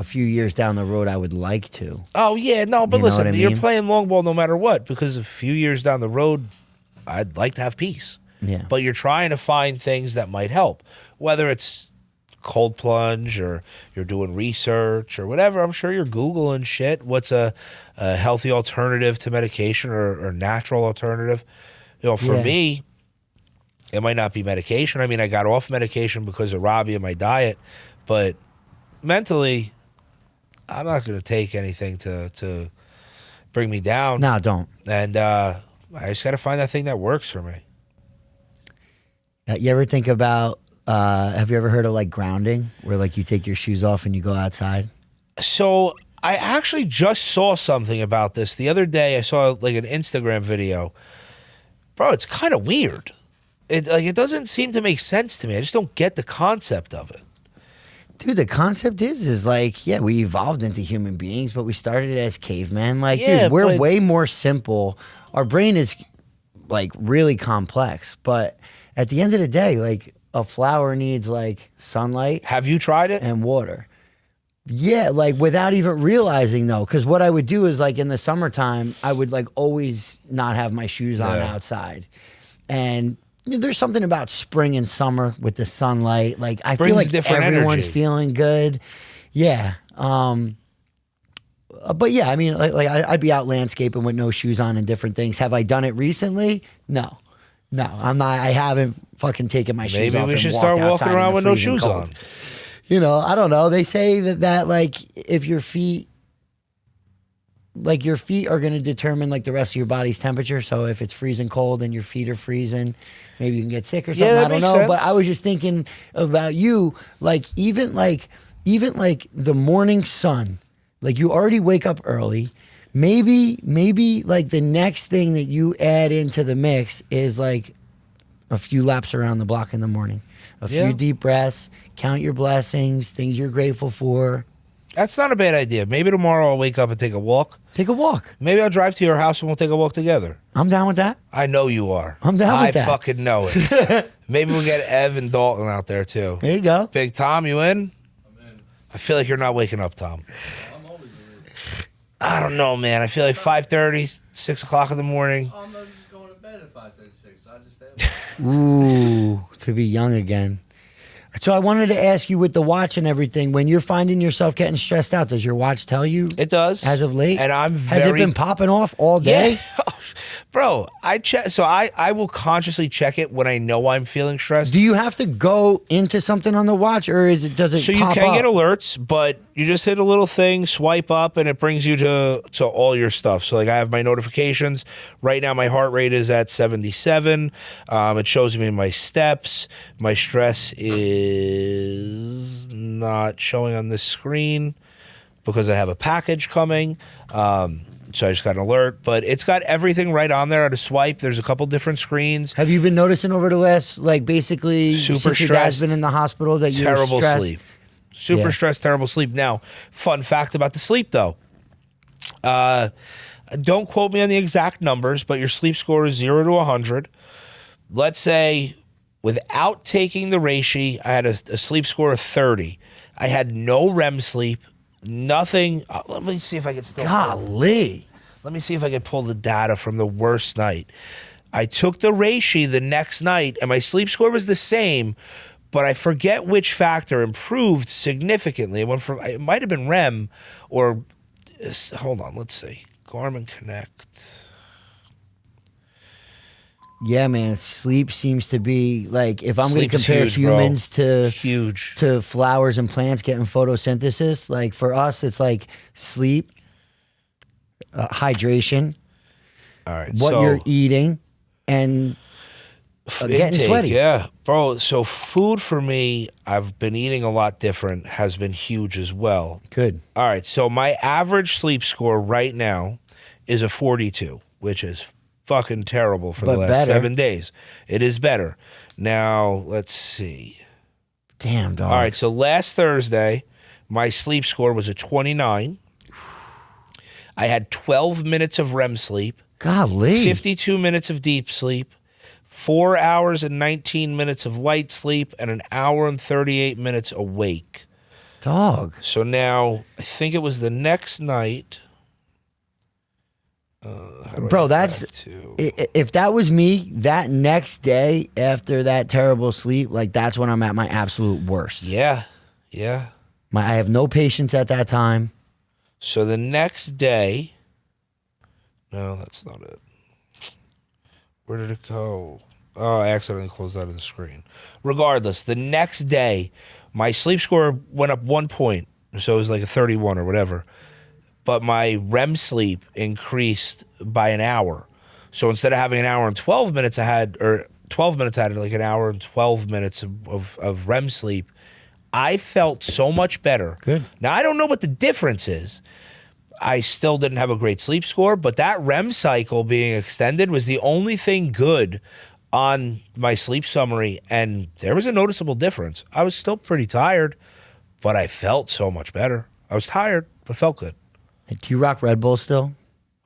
few years down the road I would like to. Oh, yeah, no, but You know listen, what I you're mean? playing long ball no matter what, because a few years down the road, I'd like to have peace. Yeah. But you're trying to find things that might help, whether it's cold plunge or you're doing research or whatever. I'm sure you're Googling shit. What's a healthy alternative to medication or natural alternative? You know, for Yeah. me, it might not be medication. I mean, I got off medication because of Robbie and my diet, but mentally, I'm not going to take anything to bring me down. No, don't. And I just got to find that thing that works for me. You ever think about, have you ever heard of like grounding, where like you take your shoes off and you go outside? So I actually just saw something about this the other day. I saw like an Instagram video. Bro, it's kind of weird. It doesn't seem to make sense to me. I just don't get the concept of it. Dude, the concept is like, yeah, we evolved into human beings, but we started as cavemen. Like, Yeah, dude, we're but- way more simple. Our brain is like really complex, but at the end of the day, like a flower needs like sunlight Have you tried it? and water. Yeah, like without even realizing though, because what I would do is like in the summertime, I would like always not have my shoes on Yeah. outside. And you know, there's something about spring and summer with the sunlight. Like I Brings feel like different everyone's energy. feeling good. Yeah. But yeah, I mean, like I'd be out landscaping with no shoes on and different things. Have I done it recently? No, I'm not. I haven't fucking taken my shoes Maybe off. we and should walked start walking outside in around the with no freezing shoes cold. on. You know, I don't know. They say that like if your feet are going to determine like the rest of your body's temperature. So if it's freezing cold and your feet are freezing, maybe you can get sick or something. that I don't makes know. sense. But I was just thinking about you, like even like the morning sun, like you already wake up early. Maybe like the next thing that you add into the mix is like a few laps around the block in the morning, a Yeah. few deep breaths, count your blessings, things you're grateful for. That's not a bad idea. Maybe tomorrow I'll wake up and take a walk. Take a walk. Maybe I'll drive to your house and we'll take a walk together. I'm down with that. I know you are. I'm down with I that. fucking know it. Maybe we'll get Ev and Dalton out there too. There you go. Big Tom, you in? I'm in. I feel like you're not waking up, Tom. I'm always in. I don't know, man. I feel like 5:30, 6 o'clock in the morning. I'm not just going to bed at 5:36. So I just stay up. Ooh, to be young again. So I wanted to ask you with the watch and everything, when you're finding yourself getting stressed out, does your watch tell you It does. as of late? And I'm Has it very- been popping off all day? Yeah. Bro, I check. So I will consciously check it when I know I'm feeling stressed. Do you have to go into something on the watch, or does it So you pop can up? get alerts, but you just hit a little thing, swipe up, and it brings you to all your stuff. So like I have my notifications. Right now my heart rate is at 77. It shows me my steps. My stress is not showing on this screen because I have a package coming. So I just got an alert, but it's got everything right on there at a swipe. There's a couple different screens. Have you been noticing over the last, like, basically, Super since your dad's stressed. been in the hospital that you're Terrible stressed? sleep. Super Yeah. stressed, terrible sleep. Now, fun fact about the sleep though. Don't quote me on the exact numbers, but your sleep score is 0 to 100. Let's say without taking the reishi, I had a sleep score of 30. I had no REM sleep, nothing. Let me see if I can still. Golly. Let me see if I can pull the data from the worst night. I took the reishi the next night, and my sleep score was the same, but I forget which factor improved significantly. It went from, it might have been REM or, hold on, let's see. Garmin Connect. Yeah, man. Sleep seems to be like, if I'm going to Sleep is compare huge, bro. humans Huge. to flowers and plants getting photosynthesis, like for us, it's like sleep, hydration, All right. what so you're eating, and getting intake, sweaty. yeah, bro. So food for me, I've been eating a lot different, has been huge as well. Good. All right, so my average sleep score right now is a 42, which is fucking terrible for the But last better. 7 days. It is better. Now, let's see. Damn, dog. All right, so last Thursday, my sleep score was a 29. I had 12 minutes of REM sleep, Golly. 52 minutes of deep sleep, 4 hours and 19 minutes of light sleep, and an hour and 38 minutes awake. Dog. So now, I think it was the next night. How do I Bro, get that's back to- if that was me, that next day after that terrible sleep, like that's when I'm at my absolute worst. Yeah. I have no patience at that time. So the next day, no, that's not it. Where did it go? Oh, I accidentally closed out of the screen. Regardless, the next day, my sleep score went up 1 point. So it was like a 31 or whatever. But my REM sleep increased by an hour. So instead of having an hour and 12 minutes, I had like an hour and 12 minutes of REM sleep. I felt so much better. Good. Now, I don't know what the difference is. I still didn't have a great sleep score, but that REM cycle being extended was the only thing good on my sleep summary, and there was a noticeable difference. I was still pretty tired, but I felt so much better. I was tired, but felt good. Do you rock Red Bull still?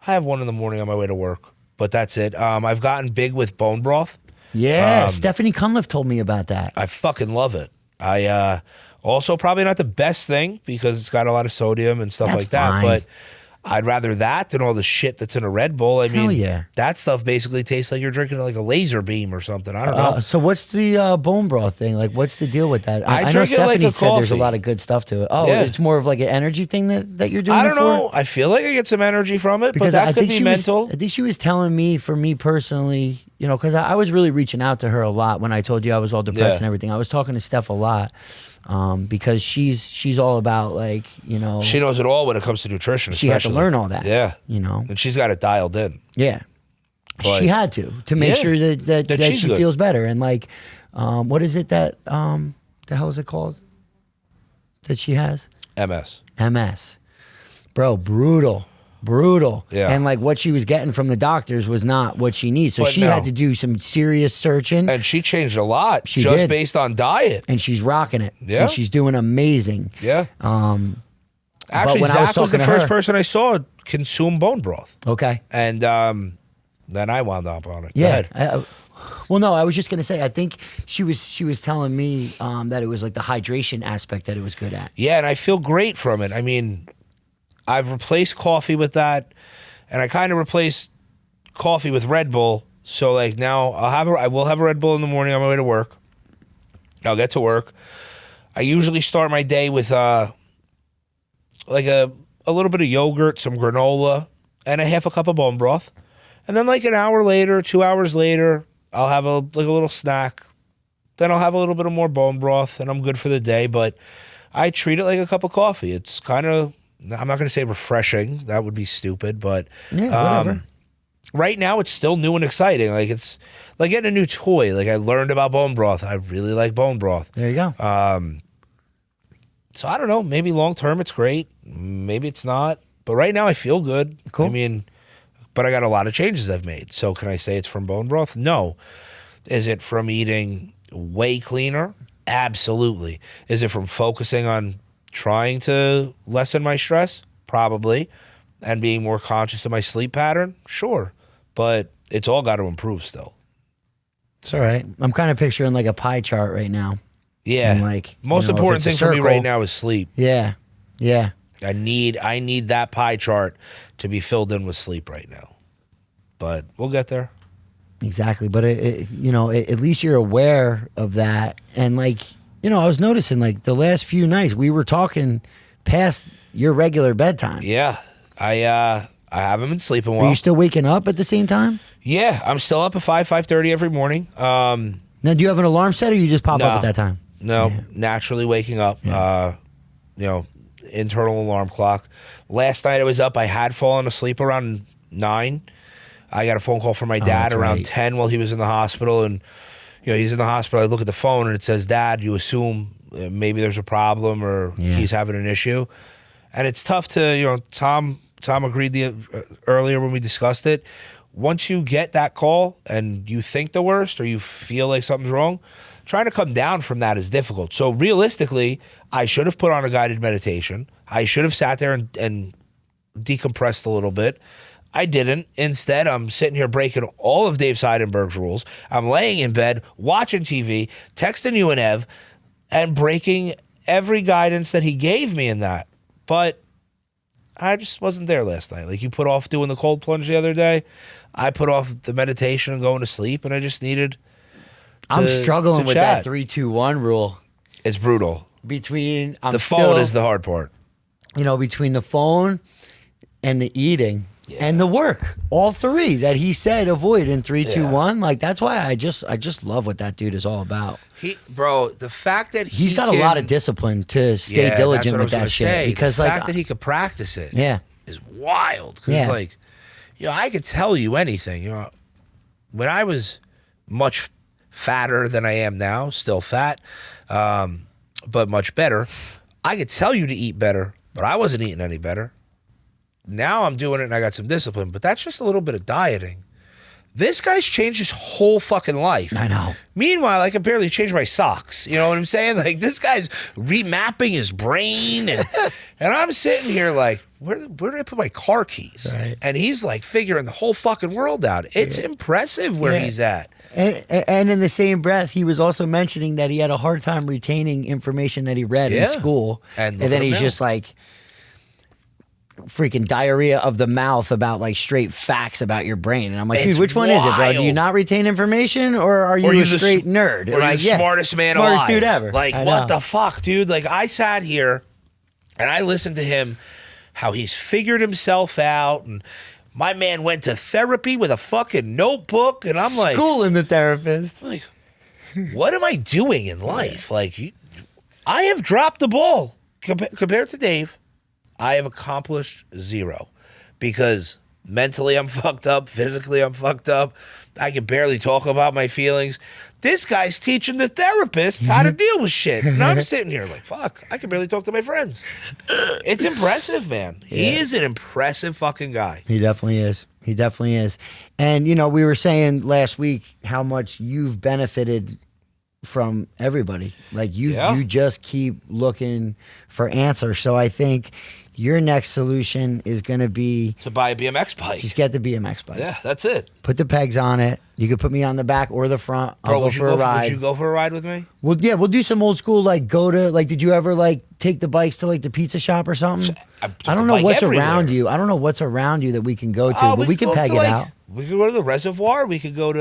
I have one in the morning on my way to work, but that's it. I've gotten big with bone broth. Yeah, Stephanie Cunliffe told me about that. I fucking love it. I also probably not the best thing because it's got a lot of sodium and stuff That's like that, fine. but I'd rather that than all the shit that's in a Red Bull. I Hell mean, yeah. that stuff basically tastes like you're drinking like a laser beam or something. I don't know. So what's the bone broth thing? Like, what's the deal with that? I know drink it like Stephanie a said there's a coffee. lot of good stuff to it. Oh, Yeah. it's more of like an energy thing that you're doing I it don't for? know. I feel like I get some energy from it, but that could be mental. I think she was telling me, for me personally, you know, because I was really reaching out to her a lot when I told you I was all depressed Yeah. and everything. I was talking to Steph a lot because she's all about, like, you know, She knows it all when it comes to nutrition. she had to especially. learn all that. Yeah. You know, And she's got it dialed in. yeah. But- She had to make Yeah. sure that she's she good. feels better. And like, what is it that the hell is it called that she has? MS. MS. Bro, brutal. Yeah. And like what she was getting from the doctors was not what she needs. So But she no. had to do some serious searching, And she changed a lot She just did. based on diet. and she's rocking it. Yeah. And she's doing amazing. Yeah. Actually, when I was Zach was the talking to first her- person I saw consume bone broth. Okay. And then I wound up on it. Go Yeah. ahead. Well, no, I was just gonna say. I think she was telling me that it was like the hydration aspect that it was good at. Yeah, and I feel great from it. I mean, I've replaced coffee with that, and I kind of replaced coffee with Red Bull. So like now I will have a Red Bull in the morning on my way to work. I'll get to work. I usually start my day with like a little bit of yogurt, some granola, and a half a cup of bone broth. And then like an hour later, 2 hours later, I'll have a little snack. Then I'll have a little bit of more bone broth, and I'm good for the day. But I treat it like a cup of coffee. It's kind of, I'm not going to say refreshing. That would be stupid. But Yeah, whatever. right now, it's still new and exciting. Like it's like getting a new toy. Like I learned about bone broth. I really like bone broth. There you go. So I don't know. Maybe long term it's great. Maybe it's not. But right now I feel good. Cool. I mean, but I got a lot of changes I've made. So can I say it's from bone broth? No. Is it from eating way cleaner? Absolutely. Is it from focusing on trying to lessen my stress? Probably. And being more conscious of my sleep pattern? Sure. But it's all got to improve still. It's all right. I'm kind of picturing like a pie chart right now. Yeah. And like, most you know, if important it's thing a for me circle- right now is sleep. Yeah. Yeah. I need that pie chart to be filled in with sleep right now. But we'll get there. Exactly, but at least you're aware of that, and like, you know, I was noticing like the last few nights we were talking past your regular bedtime. Yeah. I I haven't been sleeping Are well. you still waking up at the same time? Yeah, I'm still up at 5:30 every morning. Now, do you have an alarm set, or you just pop No. up at that time? No, naturally waking up. Internal alarm clock. Last night I was up. I had fallen asleep around 9. I got a phone call from my dad that's around right. 10 while he was in the hospital, and he's in the hospital. I look at the phone and it says, "Dad, you assume maybe there's a problem or he's having an issue," and it's tough to Tom agreed earlier when we discussed it. Once you get that call and you think the worst or you feel like something's wrong, trying to come down from that is difficult. So realistically, I should have put on a guided meditation. I should have sat there and decompressed a little bit. I didn't. Instead, I'm sitting here breaking all of Dave Seidenberg's rules. I'm laying in bed, watching TV, texting you and Ev, and breaking every guidance that he gave me in that. But I just wasn't there last night. Like, you put off doing the cold plunge the other day. I put off the meditation and going to sleep, and I just needed I'm struggling to with chat. that 3-2-1 rule. It's brutal. Between The phone is the hard part. between the phone and the eating and the work, all three that he said avoid in 3-2-1. Like, that's why I just love what that dude is all about. The fact that He's got a lot of discipline to stay diligent with that shit. Because the like, fact that he could practice it is wild. Because Yeah. I could tell you anything. When I was much fatter than I am now, still fat, but much better, I could tell you to eat better, but I wasn't eating any better. Now I'm doing it and I got some discipline, but that's just a little bit of dieting. This guy's changed his whole fucking life. I know. Meanwhile, I can barely change my socks. You know what I'm saying? Like, this guy's remapping his brain, and I'm sitting here like, where did I put my car keys? Right. And he's like figuring the whole fucking world out. It's impressive where he's at. And in the same breath, he was also mentioning that he had a hard time retaining information that he read in school. And then he's just like freaking diarrhea of the mouth about like straight facts about your brain. And I'm like, It's dude, which one is it, bro? Do you wild. not retain information, or are you Or a you the straight nerd? Or Like, you're the smartest man alive. Smartest dude ever. Like, I what know. the fuck, dude? Like, I sat here and I listened to him, how he's figured himself out, and my man went to therapy with a fucking notebook, and I'm like, schooling the therapist. like, what am I doing in life? Like, I have dropped the ball compared to Dave. I have accomplished zero because mentally I'm fucked up, physically I'm fucked up. I can barely talk about my feelings. This guy's teaching the therapist how to deal with shit. And I'm sitting here like, fuck, I can barely talk to my friends. It's impressive, man. He is an impressive fucking guy. He definitely is. He definitely is. And, we were saying last week how much you've benefited from everybody. Like, you just keep looking for answers. So I think your next solution is going to be To buy a BMX bike. just get the BMX bike. Yeah, that's it. Put the pegs on it. You could put me on the back or the front. I'll go for a ride. Would you go for a ride with me? Well, yeah, we'll do some old school, like did you ever like take the bikes to like the pizza shop or something? I took I don't the know bike what's everywhere. around you. I don't know what's around you that we can go to, Oh, but we could can go peg to, it like, out. We could go to the reservoir. We could go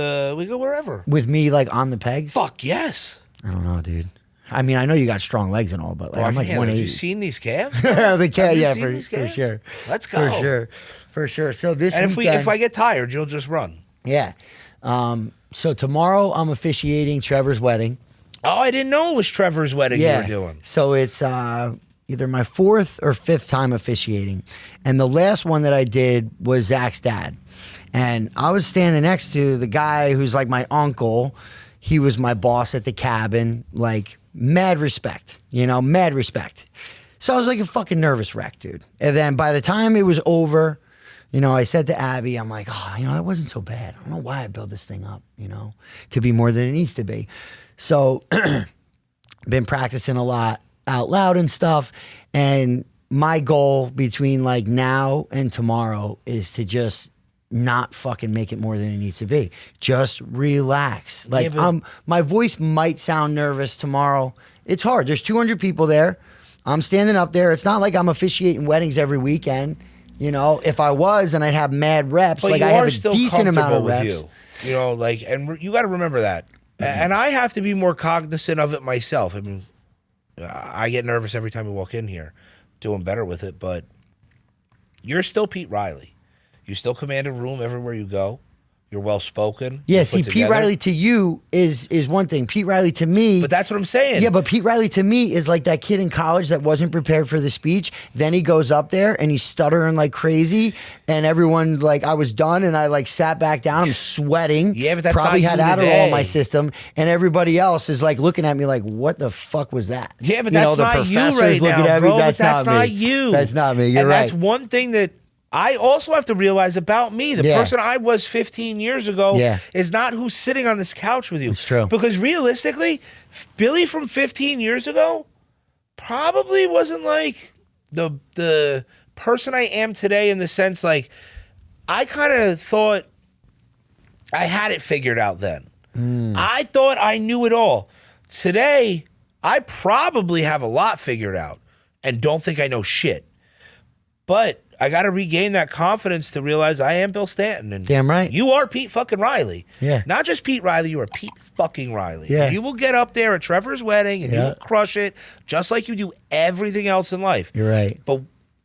wherever. With me like on the pegs? Fuck yes. I don't know, dude. I mean, I know you got strong legs and all, but like, I'm like Man, 180. Have you seen these calves? The cat, Have you yeah, seen these for calves? sure. Let's go. For sure. So this And weekend, if I get tired, you'll just run. yeah. So tomorrow I'm officiating Trevor's wedding. Oh, I didn't know it was Trevor's wedding you were doing. So it's either my 4th or 5th time officiating, and the last one that I did was Zach's dad, and I was standing next to the guy who's like my uncle. He was my boss at the cabin, like mad respect, mad respect. So I was like a fucking nervous wreck, dude. And then by the time it was over, I said to Abby, I'm like, that wasn't so bad. I don't know why I built this thing up, to be more than it needs to be. So been practicing a lot out loud and stuff. And my goal between like now and tomorrow is to just not fucking make it more than it needs to be. Just relax. Like, my voice might sound nervous tomorrow. It's hard. There's 200 people there. I'm standing up there. It's not like I'm officiating weddings every weekend. If I was, then I'd have mad reps. But like, you I have are a still decent amount of comfortable reps. with you. And you got to remember that. And I have to be more cognizant of it myself. I mean, I get nervous every time we walk in here. Doing better with it, but you're still Pete Riley. You still command a room everywhere you go. You're well spoken. Yeah, see, Pete Riley to you is one thing. Pete Riley to me. But that's what I'm saying. Yeah, but Pete Riley to me is like that kid in college that wasn't prepared for the speech. Then he goes up there and he's stuttering like crazy. And everyone, like, I was done and I like sat back down. I'm sweating. Yeah, but that's probably not had you Adderall in today. my system. And everybody else is like looking at me like, what the fuck was that? Yeah, but You know, that's the not you professor's right looking now, at me, bro. That's But that's not not me. you. That's not me. You're and right. that's one thing that I also have to realize about me. The Yeah. person I was 15 years ago Yeah. is not who's sitting on this couch with you. It's true. Because realistically, Billy from 15 years ago probably wasn't like the person I am today in the sense like I kind of thought I had it figured out then. I thought I knew it all. Today, I probably have a lot figured out and don't think I know shit. But I got to regain that confidence to realize I am Bill Stanton. And Damn right. You are Pete fucking Riley. Yeah. Not just Pete Riley, you are Pete fucking Riley. Yeah. You will get up there at Trevor's wedding and you Yeah. will crush it just like you do everything else in life. You're right. But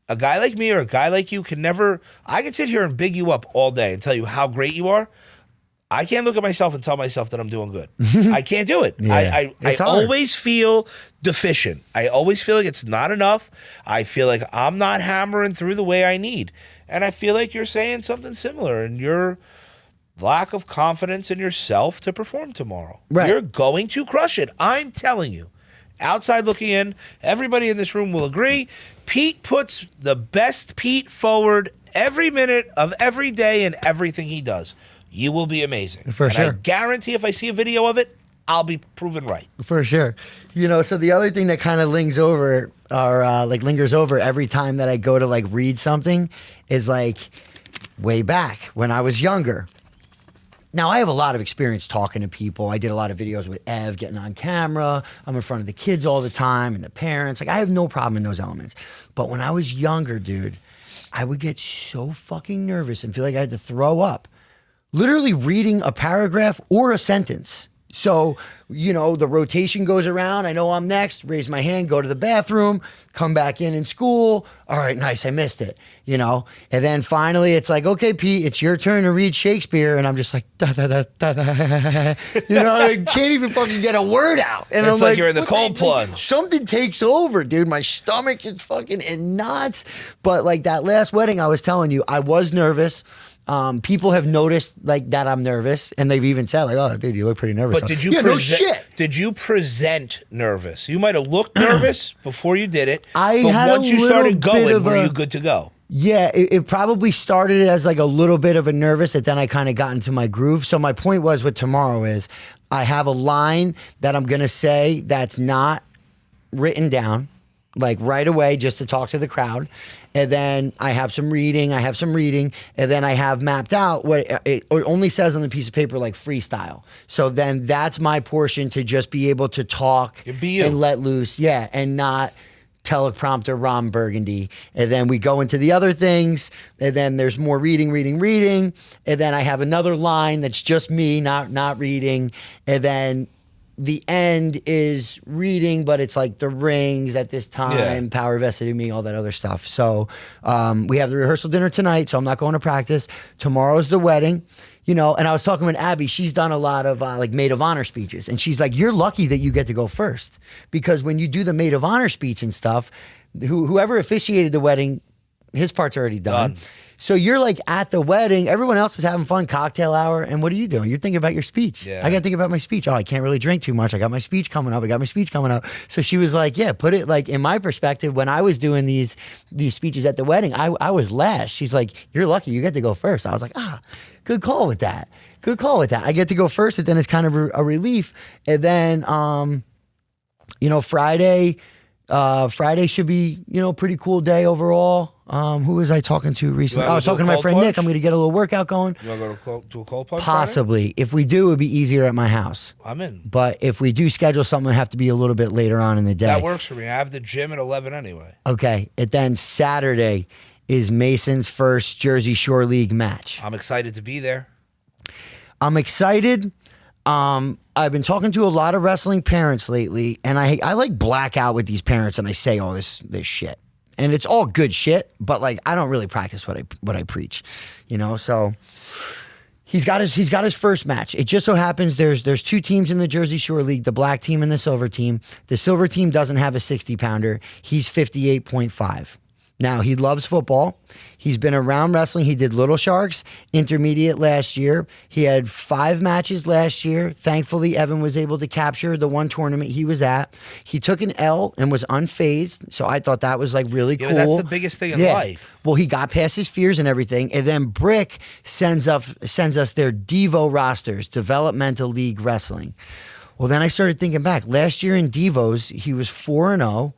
a guy like me or a guy like you can never, I can sit here and big you up all day and tell you how great you are. I can't look at myself and tell myself that I'm doing good. I can't do it. Yeah. I It's hard. always feel deficient. I always feel like it's not enough. I feel like I'm not hammering through the way I need. And I feel like you're saying something similar in your lack of confidence in yourself to perform tomorrow. Right. You're going to crush it. I'm telling you. Outside looking in, everybody in this room will agree. Pete puts the best Pete forward every minute of every day and everything he does. You will be amazing. For and sure. I guarantee if I see a video of it, I'll be proven right. For sure. You know, so the other thing that kind of lingers over every time that I go to like read something is like way back when I was younger. Now, I have a lot of experience talking to people. I did a lot of videos with Ev, getting on camera. I'm in front of the kids all the time and the parents. Like, I have no problem in those elements. But when I was younger, dude, I would get so fucking nervous and feel like I had to throw up. Literally reading a paragraph or a sentence. So, you know, the rotation goes around. I know I'm next. Raise my hand, go to the bathroom, come back in school. All right, nice. I missed it, you know. And then finally it's like, okay, Pete, it's your turn to read Shakespeare. And I'm just like, da, da, da, da, da. You know, I can't even fucking get a word out. And It's I'm like you're in the what cold plunge. Something takes over, dude. My stomach is fucking in knots. But like that last wedding I was telling you, I was nervous. People have noticed like that I'm nervous, and they've even said like, "Oh, dude, you look pretty nervous." But did you yeah, no present? shit. Did you present nervous? You might have looked nervous before you did it. I but had a once you little started bit going, of were a- you good to go? Yeah, it probably started as like a little bit of a nervous, and then I kind of got into my groove. So my point was with tomorrow is I have a line that I'm gonna say that's not written down, like right away, just to talk to the crowd. And then I have some reading, and then I have mapped out what it only says on the piece of paper, like freestyle. So then that's my portion to just be able to talk Be you. and let loose, yeah, and not teleprompter Ron Burgundy. And then we go into the other things, and then there's more reading, and then I have another line that's just me, not reading, and then the end is reading, but it's like the rings at this time, power vested in me, all that other stuff. So we have the rehearsal dinner tonight, so I'm not going to practice. Tomorrow's the wedding, you know, and I was talking with Abby. She's done a lot of like maid of honor speeches, and she's like, you're lucky that you get to go first, because when you do the maid of honor speech and stuff, whoever officiated the wedding, his part's already done. So you're like at the wedding, everyone else is having fun, cocktail hour, and what are you doing? You're thinking about your speech. Yeah. I got to think about my speech. Oh, I can't really drink too much. I got my speech coming up. So she was like, yeah, put it like in my perspective, when I was doing these speeches at the wedding, I was last. She's like, you're lucky you get to go first. I was like, good call with that. I get to go first, and then it's kind of a relief. And then, you know, Friday should be, you know, pretty cool day overall. Who was I talking to recently? wanna I was go do talking to a my friend cold Nick. plunge? I'm going to get a little workout going. You want to go to a cold plunge? Possibly. If we do, it would be easier at my house. Friday? I'm in. But if we do schedule something, it'll have to be a little bit later on in the day. That works for me. I have the gym at 11 anyway. Okay. And then Saturday is Mason's first Jersey Shore League match. I'm excited to be there. I'm excited. I've been talking to a lot of wrestling parents lately, and I like black out with these parents, and I say all this shit. and it's all good shit. But like, I don't really practice what I preach, you know. So he's got his first match. It just so happens there's two teams in the Jersey Shore League, the black team and the silver team. The silver team doesn't have a 60-pounder. He's 58.5. Now, he loves football. He's been around wrestling. He did Little Sharks, intermediate last year. He had 5 matches last year. Thankfully, Evan was able to capture the one tournament he was at. He took an L and was unfazed, so I thought that was like really cool. That's the biggest thing in life. Well, he got past his fears and everything, and then Brick sends us their Devo rosters, Developmental League Wrestling. Well, then I started thinking back. Last year in Devos, he was 4-0.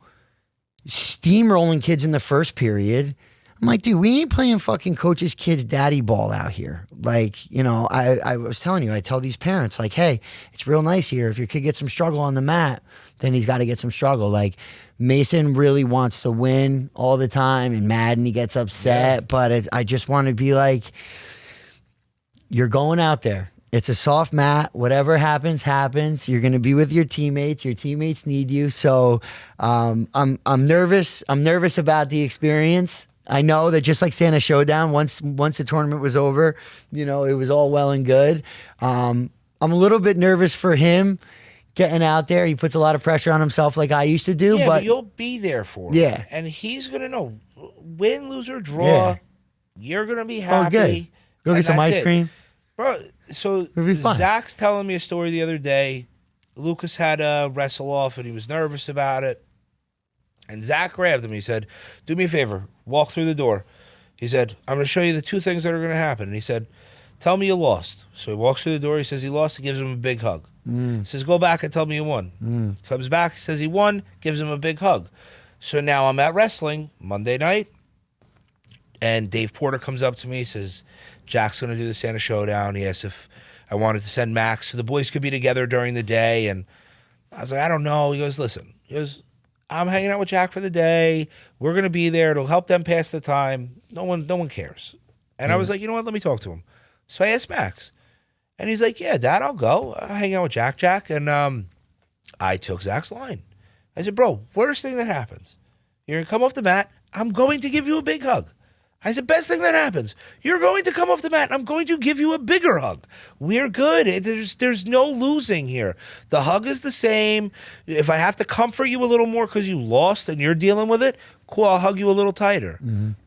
Steamrolling kids in the first period. I'm like, dude, we ain't playing fucking coach's kids daddy ball out here. Like, you know, I was telling you, I tell these parents, like, hey, it's real nice here. If your kid gets some struggle on the mat, then he's got to get some struggle. Like, Mason really wants to win all the time, and Madden, he gets upset. But I just want to be like, you're going out there. It's a soft mat. Whatever happens, happens. You're going to be with your teammates. Your teammates need you. So I'm nervous. I'm nervous about the experience. I know that just like Santa Showdown, once the tournament was over, you know, it was all well and good. I'm a little bit nervous for him getting out there. He puts a lot of pressure on himself like I used to do. Yeah, but you'll be there for him. Yeah. And he's going to know, win, lose, or draw, Yeah. You're going to be happy. Oh, good. Go and get some that's ice it. cream. Bro, so be fun. Zach's telling me a story the other day. Lucas had to wrestle off, and he was nervous about it. And Zach grabbed him. He said, do me a favor. Walk through the door. He said, I'm going to show you the 2 things that are going to happen. And he said, tell me you lost. So he walks through the door. He says he lost. He gives him a big hug. He says, go back and tell me you won. Comes back. He says he won. Gives him a big hug. So now I'm at wrestling Monday night. And Dave Porter comes up to me. He says, Jack's going to do the Santa Showdown. He asked if I wanted to send Max so the boys could be together during the day. And I was like, I don't know. He goes, listen. He goes, I'm hanging out with Jack for the day. We're going to be there. It'll help them pass the time. No one cares. And I was like, you know what? Let me talk to him. So I asked Max. And he's like, yeah, Dad, I'll go. I'll hang out with Jack. And I took Zach's line. I said, bro, worst thing that happens. You're going to come off the mat. I'm going to give you a big hug. I said, best thing that happens, you're going to come off the mat, and I'm going to give you a bigger hug. We're good. There's no losing here. The hug is the same. If I have to comfort you a little more because you lost and you're dealing with it, cool, I'll hug you a little tighter.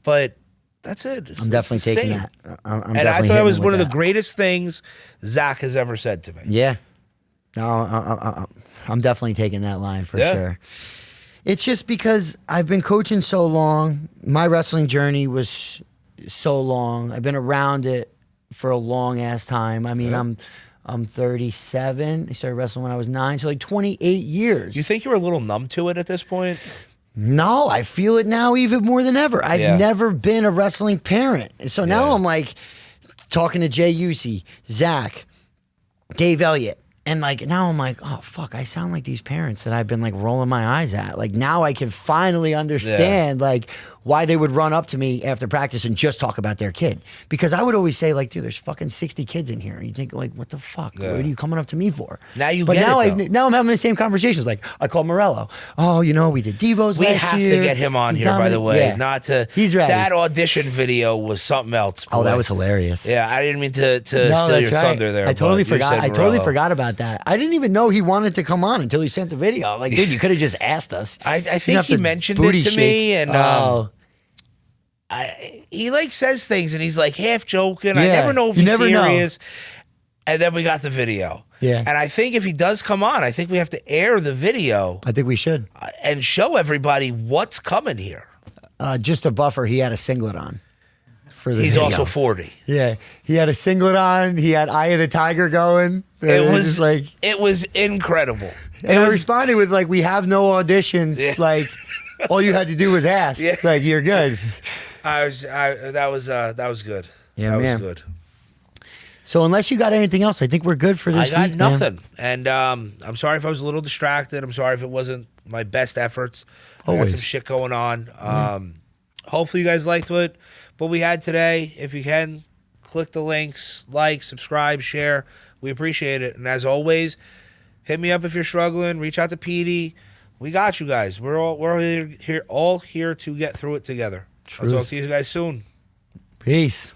But that's it. I'm definitely taking that. I'm and I thought that was one of the greatest things Zach has ever said to me. Yeah. No, I'm definitely taking that line for sure. It's just because I've been coaching so long. My wrestling journey was so long. I've been around it for a long ass time. I mean, I'm 37. I started wrestling when I was 9, so like 28 years. You think you're a little numb to it at this point? No, I feel it now even more than ever. I've never been a wrestling parent. So now I'm like talking to Jay Usey, Zach, Dave Elliott. And like now I'm like, oh fuck, I sound like these parents that I've been like rolling my eyes at. Like now I can finally understand like why they would run up to me after practice and just talk about their kid. Because I would always say like, dude, there's fucking 60 kids in here. And you think like, what the fuck? What are you coming up to me for? Now you but get now it, though. now I'm having the same conversations. Like I called Morello. Oh, you know, we did Devos We last have year. to get him on here, by the way. Not to. He's ready. That audition video was something else. Oh, that boy. was hilarious. Yeah, I didn't mean to steal your thunder there. I totally but you forgot. said I totally Morello. forgot about that. I didn't even know he wanted to come on until he sent the video. Like, dude, you could have just asked us. I You think have he to mentioned booty it to me, shake. and he like says things, and he's like half joking. I Yeah, never know if you he's never know. serious. And then we got the video. Yeah. And I think if he does come on, I think we have to air the video I think we should. and show everybody what's coming here. Just a buffer. He had a singlet on. For the He's video. also 40. Yeah, he had a singlet on. He had Eye of the Tiger going. It was just like, it was incredible. and I responded with like, "We have no auditions. Yeah. Like, all you had to do was ask. Yeah. Like, you're good." that was good. Yeah, that man. was good. So unless you got anything else, I think we're good for I this got week, man. nothing. And I'm sorry if I was a little distracted. I'm sorry if it wasn't my best efforts. I Always. got some shit going on. Hopefully you guys liked what we had today. If you can, click the links, like, subscribe, share. We appreciate it. And as always, hit me up if you're struggling. Reach out to Petey. We got you guys. We're all here to get through it together. Truth. I'll talk to you guys soon. Peace.